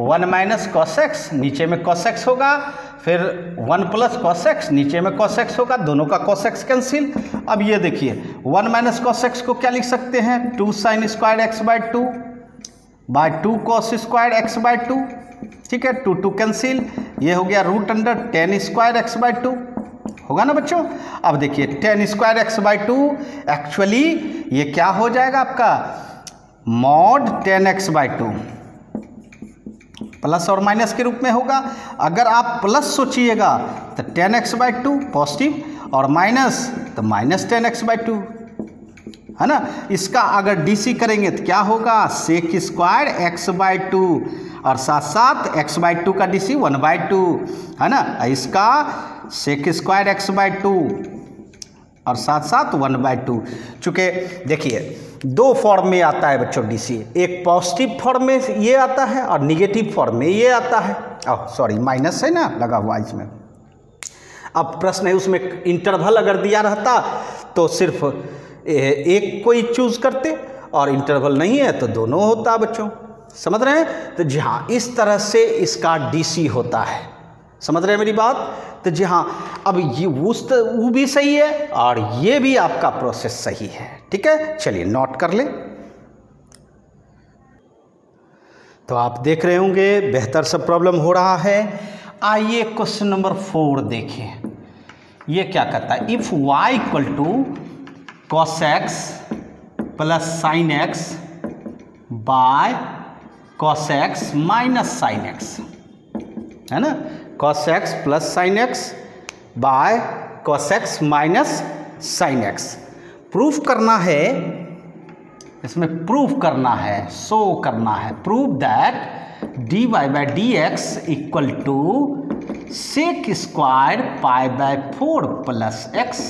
1 - cos x, नीचे में cos x होगा, फिर 1 + cos x, नीचे में cos x होगा, दोनों का cos x कैंसिल। अब ये देखिए 1 - cos x को क्या लिख सकते हैं, 2 sin square x/2 2 cos square x/2, ठीक है, 2 2 कैंसिल, ये हो गया √10 स्क्वायर x/2 होगा ना बच्चों। अब देखिए 10 स्क्वायर x/2 एक्चुअली ये क्या हो जाएगा आपका mod 10x/2 प्लस और माइनस के रूप में होगा। अगर आप प्लस सोचिएगा तो 10x/2 पॉजिटिव और माइनस तो -10x/2 है ना। इसका अगर डीसी करेंगे तो क्या होगा, सेक स्क्वायर x/2 और साथ साथ x/2 का डीसी 1/2 है ना। इसका सेक स्क्वायर x/2 और साथ साथ 1/2। चूँकि देखिए दो फॉर्म में आता है बच्चों डीसी, एक पॉजिटिव फॉर्म में ये आता है और निगेटिव फॉर्म में ये आता है। सॉरी माइनस है ना लगा हुआ इसमें। अब प्रश्न है उसमें इंटरवल अगर दिया रहता तो सिर्फ एक को ही चूज करते और इंटरवल नहीं है तो दोनों होता बच्चों, समझ रहे हैं। तो जी हाँ इस तरह से इसका डीसी होता है, समझ रहे हैं मेरी बात। तो जी हाँ अब ये वो भी सही है और ये भी आपका प्रोसेस सही है, ठीक है। चलिए नोट कर ले। तो आप देख रहे होंगे बेहतर सब प्रॉब्लम हो रहा है। आइए क्वेश्चन नंबर 4 देखें। ये क्या कहता है, if y equal to cos x plus sin x by cos x minus sin x, है ना। cos x plus sin x by cos x minus sin x proof करना है, इसमें प्रूफ करना है, शो करना है। Prove that dy by D x equal to sec square π/4 plus x,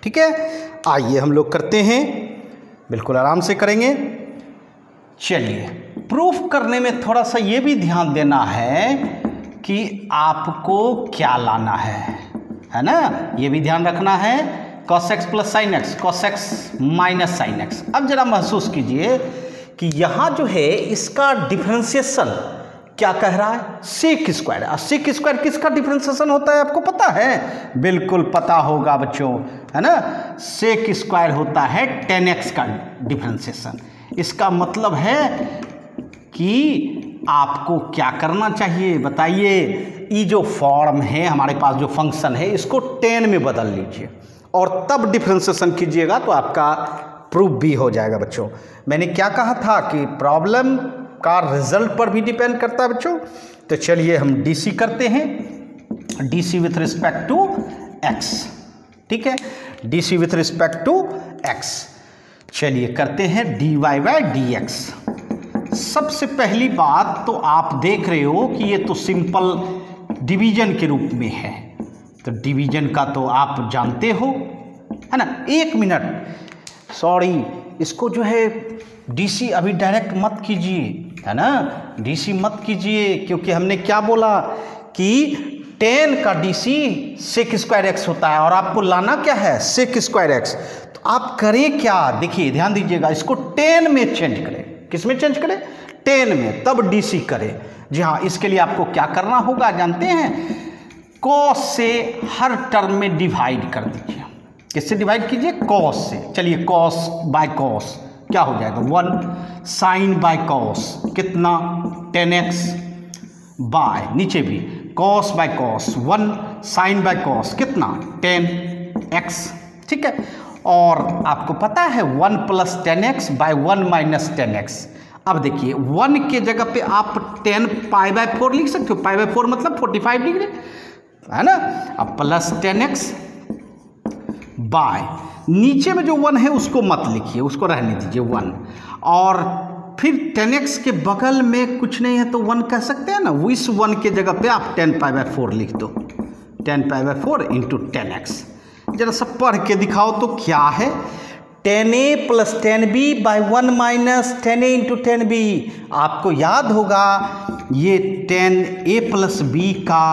ठीक है। आइए हम लोग करते हैं, बिल्कुल आराम से करेंगे। चलिए प्रूफ करने में थोड़ा सा ये भी ध्यान देना है कि आपको क्या लाना है ना, ये भी ध्यान रखना है। cos x plus sin x, cos x minus sin x। अब जरा महसूस कीजिए कि यहाँ जो है इसका डिफरेंशिएशन क्या कह रहा है, सेक स्क्वायर। सेक स्क्वायर किसका डिफरेंशिएशन होता है आपको पता है, बिल्कुल पता होगा बच्चों, है ना। सेक स्क्वायर होता है 10x का डिफरेंशिएशन। इसका मतलब है कि आपको क्या करना चाहिए बताइए, ये जो फॉर्म है हमारे पास जो फंक्शन है इसको 10 में बदल लीजिए और तब डिफरेंशिएशन कीजिएगा तो आपका प्रूफ भी हो जाएगा बच्चों। मैंने क्या कहा था कि प्रॉब्लम का रिजल्ट पर भी डिपेंड करता है बच्चों। तो चलिए हम डीसी करते हैं, DC with respect to X, ठीक है, DC with respect to X. चलिए करते हैं dy बाई dx। सबसे पहली बात तो आप देख रहे हो कि ये तो सिंपल डिवीजन के रूप में है, तो डिवीजन का तो आप जानते हो, है ना। 1 मिनट, सॉरी इसको जो है डीसी अभी डायरेक्ट मत कीजिए, है ना, डीसी मत कीजिए, क्योंकि हमने क्या बोला कि 10 का डीसी सेक स्क्वायर एक्स होता है और आपको लाना क्या है, सेक स्क्वायर एक्स। तो आप करें क्या, देखिए ध्यान दीजिएगा, इसको 10 में चेंज करें। किस में चेंज करें, 10 में, तब डीसी करें। जी हाँ, इसके लिए आपको क्या करना होगा जानते हैं, कॉस से हर टर्म में डिवाइड कर दीजिए। किससे डिवाइड कीजिए, कॉस से। चलिए कॉस बाय कॉस क्या हो जाएगा 1, साइन बाय कॉस कितना 10x बाय, नीचे भी cos by cos 1, sine by cos कितना 10x, ठीक है। और आपको पता है 1 plus 10x bye 1 minus 10x। अब देखिए 1 के जगह पे आप 10 π/4 लिख सकते हो, π/4 मतलब 45 डिग्री, है ना। अब प्लस 10x बाय, नीचे में जो 1 है उसको मत लिखिए, उसको रहने दीजिए 1, और फिर 10x के बगल में कुछ नहीं है तो 1 कह सकते हैं ना। इस 1 के जगह पे आप 10 π/4 लिख दो, 10 π/4 इंटू 10x। जरा सब पढ़ के दिखाओ तो क्या है, 10a plus 10b by 1 minus 10a into 10b। आपको याद होगा ये tan a प्लस बी का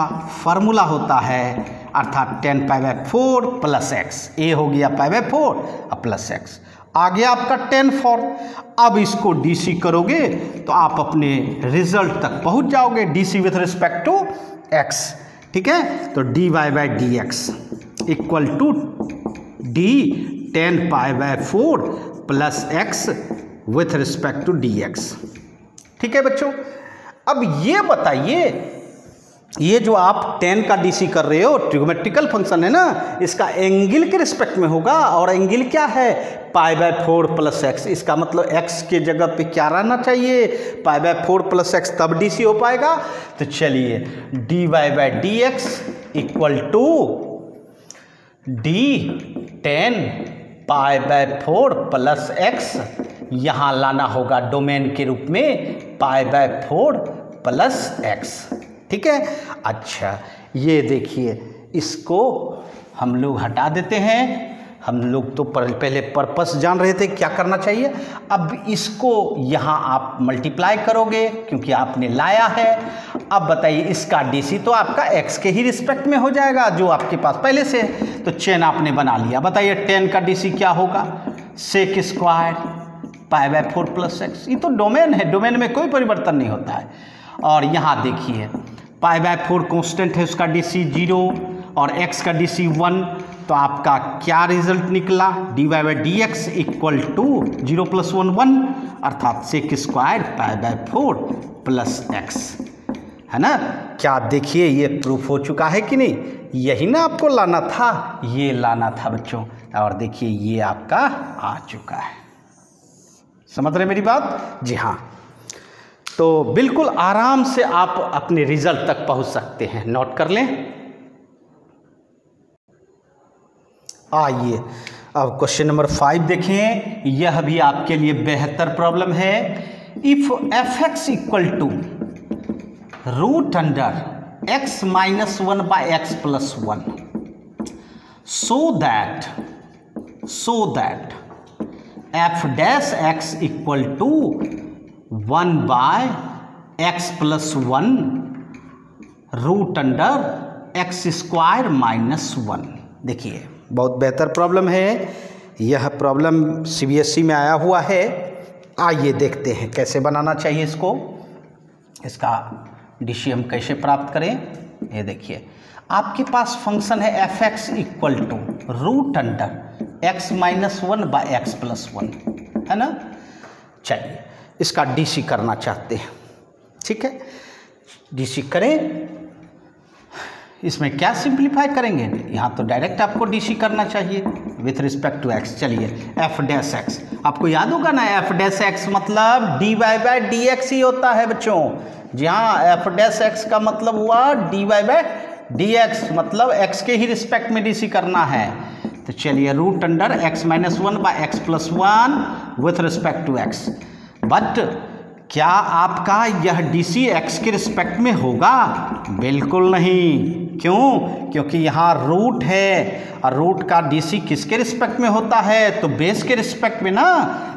फॉर्मूला होता है, अर्थात tan π/4 प्लस एक्स। ए हो गया π/4 और प्लस एक्स आ गया आपका tan 4। अब इसको डीसी करोगे तो आप अपने रिजल्ट तक पहुंच जाओगे, DC with respect to X. ठीक है, तो dy/dx equal to D tan π/4 plus X with respect to dx। ठीक है बच्चों, अब ये बताइए, ये जो आप tan का डीसी कर रहे हो ट्रिग्नोमेट्रिकल फंक्शन है ना, इसका एंगल के रिस्पेक्ट में होगा, और एंगल क्या है π/4 प्लस एक्स। इसका मतलब x के जगह पे क्या रहना चाहिए, π/4 प्लस एक्स, तब डीसी हो पाएगा। तो चलिए dy/dx equal to D tan π/4 plus X, यहाँ लाना होगा डोमेन के रूप में π/4 प्लस एक्स। ठीक है, अच्छा ये देखिए, इसको हम लोग हटा देते हैं। हम लोग तो पहले पर्पस जान रहे थे क्या करना चाहिए, अब इसको यहाँ आप मल्टीप्लाई करोगे क्योंकि आपने लाया है। अब बताइए, इसका डीसी तो आपका एक्स के ही रिस्पेक्ट में हो जाएगा जो आपके पास पहले से है, तो चेन आपने बना लिया। बताइए tan का डीसी क्या होगा, सेक स्क्वायर π/4 प्लस एक्स। ये तो डोमेन है, डोमेन में कोई परिवर्तन नहीं होता है। और यहाँ देखिए π/4 कांस्टेंट है, उसका डीसी 0 और x का डीसी 1, तो आपका क्या रिजल्ट निकला, dy/dx इक्वल टू 0 + 1 1, अर्थात सेक स्क्वायर π/4 प्लस एक्स, है ना। क्या देखिए ये प्रूफ हो चुका है कि नहीं, यही ना आपको लाना था, ये लाना था बच्चों। और देखिए ये आपका आ चुका है, समझ रहे मेरी बात? जी हाँ, तो बिल्कुल आराम से आप अपने रिजल्ट तक पहुंच सकते हैं, नोट कर लें। आइए अब क्वेश्चन नंबर 5 देखें, यह भी आपके लिए बेहतर प्रॉब्लम है। If f(x) equal to root under x minus 1/x plus 1 so that f'(x) equal to 1/x plus 1 root under x square minus 1। देखिए बहुत बेहतर प्रॉब्लम है, यह प्रॉब्लम CBSE में आया हुआ है। आइए देखते हैं कैसे बनाना चाहिए इसको, इसका डीसी हम कैसे प्राप्त करें। ये देखिए आपके पास फंक्शन है f(x) equal to root under x minus 1/x plus 1, है ना। चलिए इसका डीसी करना चाहते हैं, ठीक है, डीसी करें। इसमें क्या सिंप्लीफाई करेंगे, यहाँ तो डायरेक्ट आपको डीसी करना चाहिए विथ रिस्पेक्ट टू एक्स। चलिए f'(x) आपको याद होगा ना, f'(x) मतलब dy/dx ही होता है बच्चों। जी हाँ, f'(x) का मतलब हुआ dy/dx, मतलब x के ही रिस्पेक्ट में डीसी करना है। तो चलिए root under x minus 1/x plus 1 with respect to x। But क्या आपका यह डीसी x के रिस्पेक्ट में होगा? बिल्कुल नहीं। क्यों? क्योंकि यहाँ रूट है और रूट का डीसी किसके रिस्पेक्ट में होता है, तो बेस के रिस्पेक्ट में ना।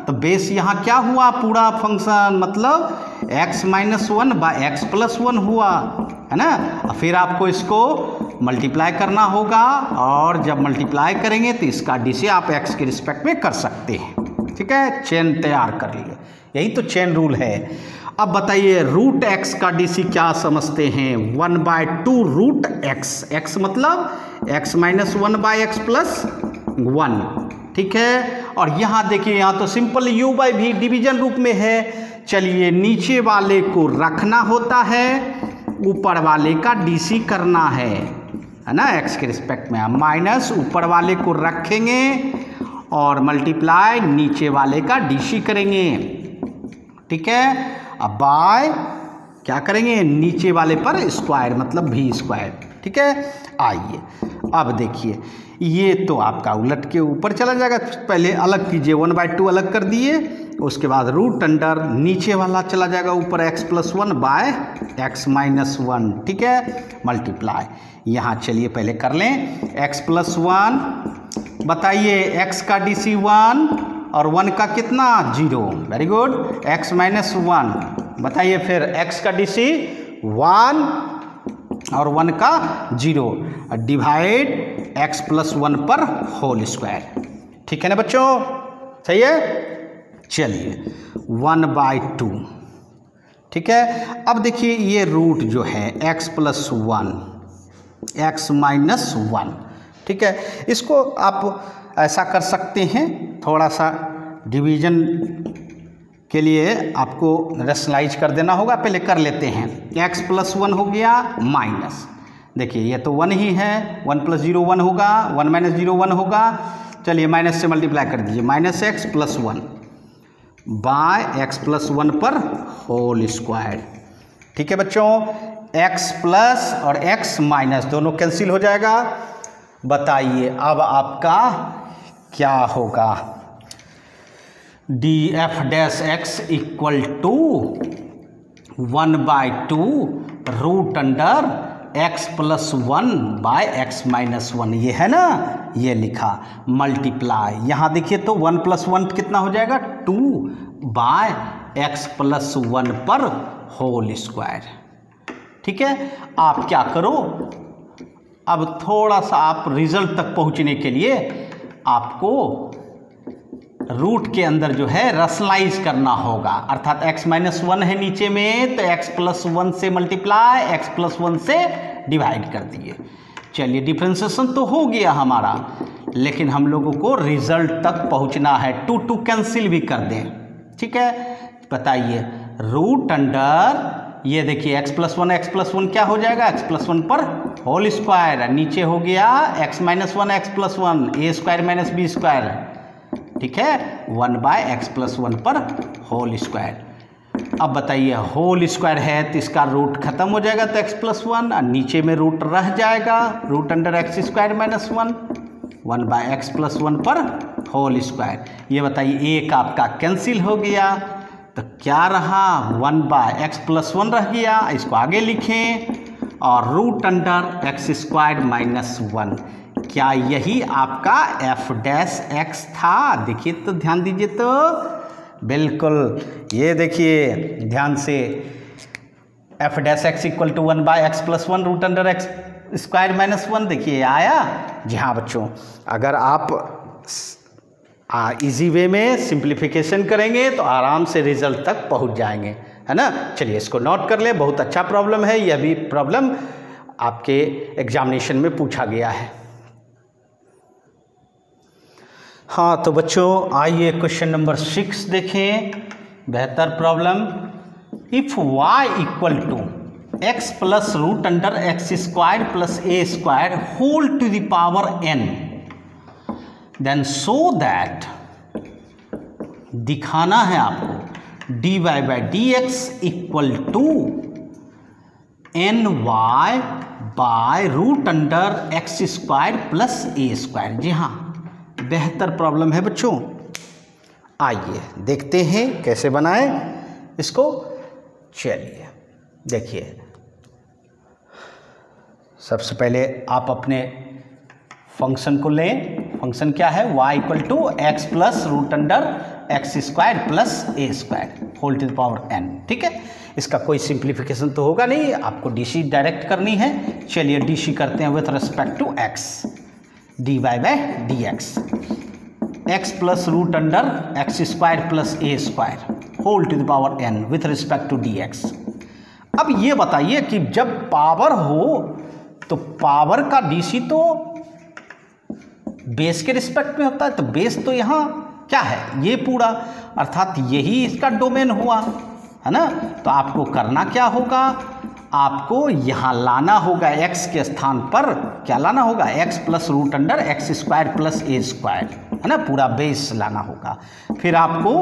तो बेस यहाँ क्या हुआ, पूरा फंक्शन मतलब x माइनस 1/x प्लस 1 हुआ, है ना। फिर आपको इसको मल्टीप्लाई करना होगा, और जब मल्टीप्लाई करेंगे तो इसका डीसी आप x के रिस्पेक्ट में कर सकते हैं। ठीक है, चेन तैयार कर लिए, यही तो चेन रूल है। अब बताइए रूट x का डीसी क्या समझते हैं, 1/2 रूट x, x मतलब x माइनस 1/x प्लस 1। ठीक है, और यहाँ देखिए यहाँ तो सिंपल u/v डिवीजन रूप में है। चलिए नीचे वाले को रखना होता है, ऊपर वाले का डीसी करना है ना, x के रिस्पेक्ट में। हम माइनस ऊपर वाले को रखेंगे और मल्टीप्लाई नीचे वाले का डीसी करेंगे। ठीक है, अब बाय क्या करेंगे, नीचे वाले पर स्क्वायर मतलब v स्क्वायर। ठीक है, आइए अब देखिए ये तो आपका उलट के ऊपर चला जाएगा। पहले अलग कीजिए, 1/2 अलग कर दिए, उसके बाद रूट अंडर नीचे वाला चला जाएगा ऊपर x प्लस 1/x माइनस 1। ठीक है, मल्टीप्लाई यहाँ चलिए पहले कर लें x प्लस 1। बताइए x का डीसी 1 और 1 का कितना 0। वेरी गुड, x माइनस 1 बताइए फिर x का DC 1 और 1 का 0, डिवाइड x प्लस 1 पर होल स्क्वायर। ठीक है ना बच्चों, सही है। चलिए 1/2, ठीक है। अब देखिए ये रूट जो है x प्लस 1, x माइनस 1, ठीक है। इसको आप ऐसा कर सकते हैं, थोड़ा सा डिवीजन के लिए आपको रेशनलाइज कर देना होगा, पहले कर लेते हैं। x प्लस 1 हो गया माइनस, देखिए ये तो 1 ही है, 1 प्लस 0 1 होगा, 1 माइनस 0 1 होगा। चलिए माइनस से मल्टीप्लाई कर दीजिए, minus x plus 1 by x plus 1 पर होल स्क्वायर। ठीक है बच्चों, x प्लस और x माइनस दोनों कैंसिल हो जाएगा। बताइए अब आपका क्या होगा, df dash x equal to 1/2 root under x plus 1 by x minus 1, ये है ना, ये लिखा, मल्टीप्लाई। यहाँ देखिए तो 1 प्लस 1 कितना हो जाएगा, 2 बाय x प्लस 1 पर होल स्क्वायर। ठीक है, आप क्या करो, अब थोड़ा सा आप रिजल्ट तक पहुँचने के लिए आपको रूट के अंदर जो है रैशनलाइज करना होगा, अर्थात x माइनस 1 है नीचे में, तो x प्लस 1 से मल्टीप्लाई, x प्लस 1 से डिवाइड कर दिए। चलिए डिफ्रेंसिएशन तो हो गया हमारा, लेकिन हम लोगों को रिजल्ट तक पहुंचना है, 2 कैंसिल भी कर दें। ठीक है, बताइए रूट अंडर, ये देखिए x प्लस 1 क्या हो जाएगा, x प्लस 1 पर होल स्क्वायर, नीचे हो गया x minus 1 x plus 1, a square minus b square. ठीक है, 1 बाय एक्स प्लस 1 पर होल स्क्वायर। अब बताइए होल स्क्वायर है तो इसका रूट खत्म हो जाएगा, तो x प्लस 1 और नीचे में रूट रह जाएगा, root under x square minus 1 by x plus 1 पर होल स्क्वायर। ये बताइए एक आपका कैंसिल हो गया, तो क्या रहा, 1 बाय एक्स प्लस 1 रह गया, इसको आगे लिखें, और root under x square minus 1। क्या यही आपका f डैश x था? देखिए तो ध्यान दीजिए तो, बिल्कुल ये देखिए ध्यान से, f dash x equal to 1 by x plus 1 root under x square minus 1, देखिए आया। जी हाँ बच्चों, अगर आप इजी वे में सिंप्लीफिकेशन करेंगे तो आराम से रिजल्ट तक पहुंच जाएंगे, है ना। चलिए इसको नोट कर ले, बहुत अच्छा प्रॉब्लम है, यह भी प्रॉब्लम आपके एग्जामिनेशन में पूछा गया है। हाँ तो बच्चों आइए क्वेश्चन नंबर 6 देखें, बेहतर problem. If y equal to x plus root under x square plus a square whole to the power n, then so that, दिखाना है आपको, dy by D x equal to n y by root under x square plus a square. जी हाँ, बेहतर problem है बच्चों। आइए देखते हैं कैसे बनाएं इसको। चलिए देखिए, सबसे पहले आप अपने फंक्शन को लें। फंक्शन क्या है, y equal to x plus root under x square plus a square whole to the power n। ठीक है, इसका कोई सिंप्लीफिकेशन तो होगा नहीं, आपको डीसी डायरेक्ट करनी है। चलिए डीसी करते हैं with respect to x, dy by D x plus root under x square plus a square whole to the power n with respect to dx। अब ये बताइए कि जब पावर हो तो पावर का डीसी तो बेस के रिस्पेक्ट में होता है, तो बेस तो यहाँ क्या है, ये पूरा, अर्थात यही इसका डोमेन हुआ, है ना। तो आपको करना क्या होगा, आपको यहाँ लाना होगा x के स्थान पर, क्या लाना होगा, x plus root under x square plus a square, है ना, पूरा बेस लाना होगा। फिर आपको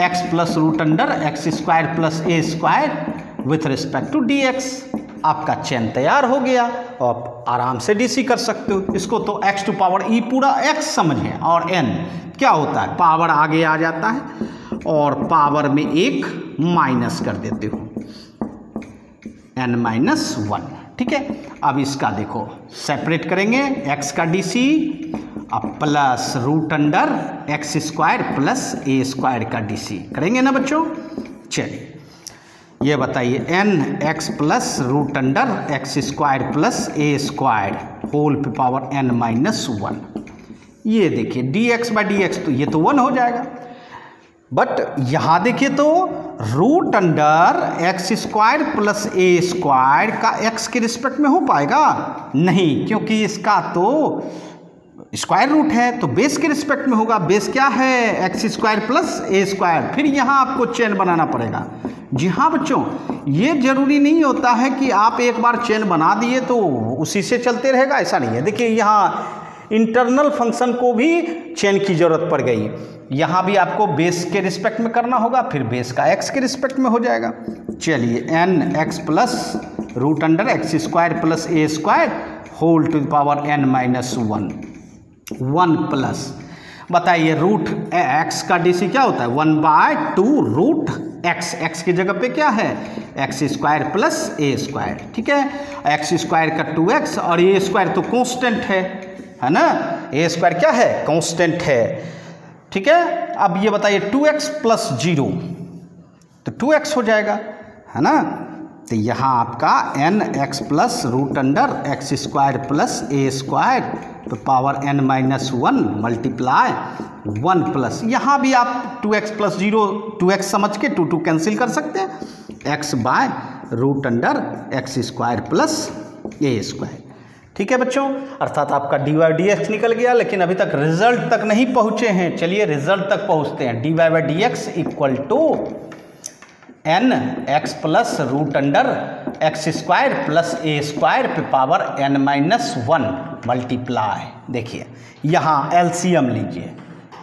x plus root under x square plus a square with respect to dx, आपका चेन तैयार हो गया और आराम से डीसी कर सकते हो इसको। तो x टू पावर e पूरा x समझें, और n क्या होता है, पावर आगे आ जाता है और पावर में एक माइनस कर देते हो, n माइनस 1। ठीक है, अब इसका देखो सेपरेट करेंगे, x का डीसी अब plus root under x square plus a square का डीसी करेंगे ना बच्चों। चलिए ये बताइए n x plus root under x square plus a square whole पे पावर n माइनस 1। ये देखिए dx बाई डी एक्स, तो ये तो 1 हो जाएगा। बट यहाँ देखिए तो root under x square plus a square का x के रिस्पेक्ट में हो पाएगा नहीं, क्योंकि इसका तो स्क्वायर रूट है, तो बेस के रिस्पेक्ट में होगा। बेस क्या है? X square plus a square. फिर यहाँ आपको चेन बनाना पड़ेगा। जी हाँ बच्चों, ये जरूरी नहीं होता है कि आप एक बार चेन बना दिए तो उसी से चलते रहेगा, ऐसा नहीं है। देखिए यहाँ इंटरनल फंक्शन को भी चेन की जरूरत पड़ गई। यहाँ भी आपको बेस के रिस्पेक्ट में करना होगा, फिर बेस का एक्स के रिस्पेक्ट में हो जाएगा। चलिए n x plus root under x square plus a square whole to the power n minus 1 plus, बताइए रूट एक्स का डीसी क्या होता है? 1/2 रूट एक्स। एक्स की जगह पे क्या है? X square plus a square. ठीक है, एक्स स्क्वायर का 2x और ए स्क्वायर तो कांस्टेंट है ना। ए स्क्वायर क्या है? कांस्टेंट है। ठीक है, अब ये बताइए 2x प्लस 0 तो 2x हो जाएगा, है ना। तो यहाँ आपका n x plus root under x square plus a square तो power n minus 1 multiply 1 plus, यहाँ भी आप 2x प्लस 0 2x समझ के 2 कैंसिल कर सकते हैं, x by root under x square plus a square. ठीक है बच्चों, अर्थात आपका dy बाई डी एक्स निकल गया, लेकिन अभी तक रिजल्ट तक नहीं पहुँचे हैं। चलिए रिजल्ट तक पहुँचते हैं। dy by D x equal to n x plus root under x square plus a square पे पावर n माइनस 1 मल्टीप्लाई, देखिए यहाँ एलसीएम लीजिए,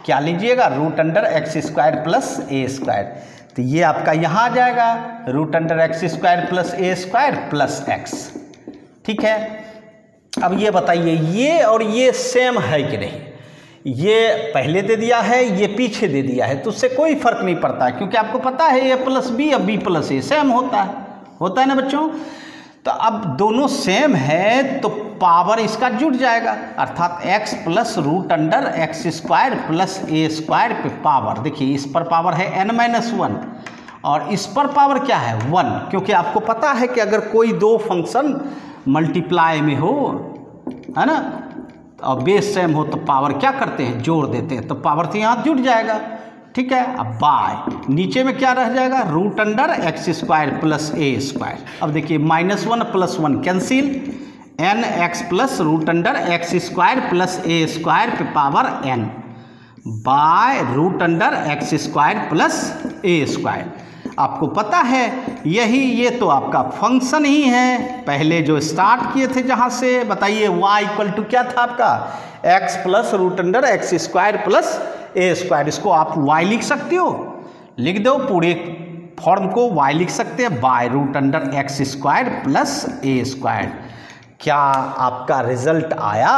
क्या लीजिएगा? Root under x square plus a square, तो ये आपका यहाँ आ जाएगा root under x square plus a square plus x. ठीक है, अब ये बताइए ये और ये सेम है कि नहीं? ये पहले दे दिया है, ये पीछे दे दिया है, तो उससे कोई फर्क नहीं पड़ता, क्योंकि आपको पता है ए प्लस बी और बी प्लस ए सेम होता है ना बच्चों। तो अब दोनों सेम है तो पावर इसका जुड़ जाएगा, अर्थात x plus root under x square plus a square पे पावर, देखिए इस पर पावर है n माइनस 1 और इस पर पावर क्या है? 1, क्योंकि आपको पता है कि अगर कोई दो फंक्शन मल्टीप्लाई में हो, है ना, और बेस सेम हो तो पावर क्या करते हैं? जोड़ देते हैं, तो पावर तो यहाँ जुड़ जाएगा। ठीक है, अब बाय नीचे में क्या रह जाएगा? Root under x square plus a square. अब देखिए minus 1 plus 1 cancel, n x plus root under x square plus a square पे power n by root under x square plus a square. आपको पता है यही ये तो आपका फंक्शन ही है, पहले जो स्टार्ट किए थे जहाँ से। बताइए y इक्वल टू क्या था आपका? x plus root under x square plus a square. इसको आप y लिख सकते हो, लिख दो पूरे फॉर्म को, y लिख सकते हैं by root under x square plus a square. क्या आपका रिजल्ट आया?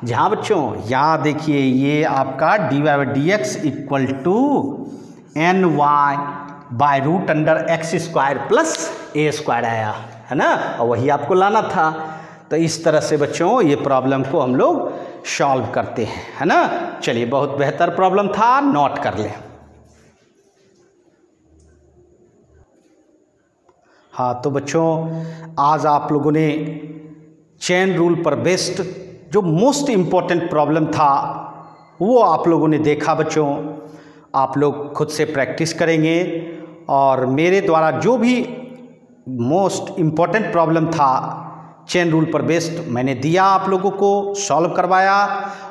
जहाँ बच्चों यहाँ देखिए ये आपका dy by D x equal to n y by root under x square plus a square आया, है ना, और वही आपको लाना था। तो इस तरह से बच्चों ये प्रॉब्लम को हम लोग सॉल्व करते हैं, है ना। चलिए बहुत बेहतर प्रॉब्लम था, नोट कर लें। हाँ तो बच्चों आज आप लोगों ने चेन रूल पर बेस्ड जो मोस्ट इम्पॉर्टेंट प्रॉब्लम था वो आप लोगों ने देखा। बच्चों आप लोग खुद से प्रैक्टिस करेंगे और मेरे द्वारा जो भी मोस्ट इम्पॉर्टेंट प्रॉब्लम था चेन रूल पर बेस्ड मैंने दिया, आप लोगों को सॉल्व करवाया।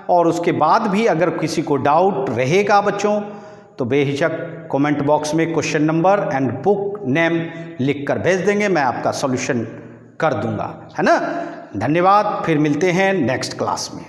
और उसके बाद भी अगर किसी को डाउट रहेगा बच्चों तो बेहिचक कमेंट बॉक्स में question number and book name लिख कर भेज देंगे, मैं आपका सॉल्यूशन कर दूंगा, है ना। धन्यवाद, फिर मिलते हैं नेक्स्ट क्लास में।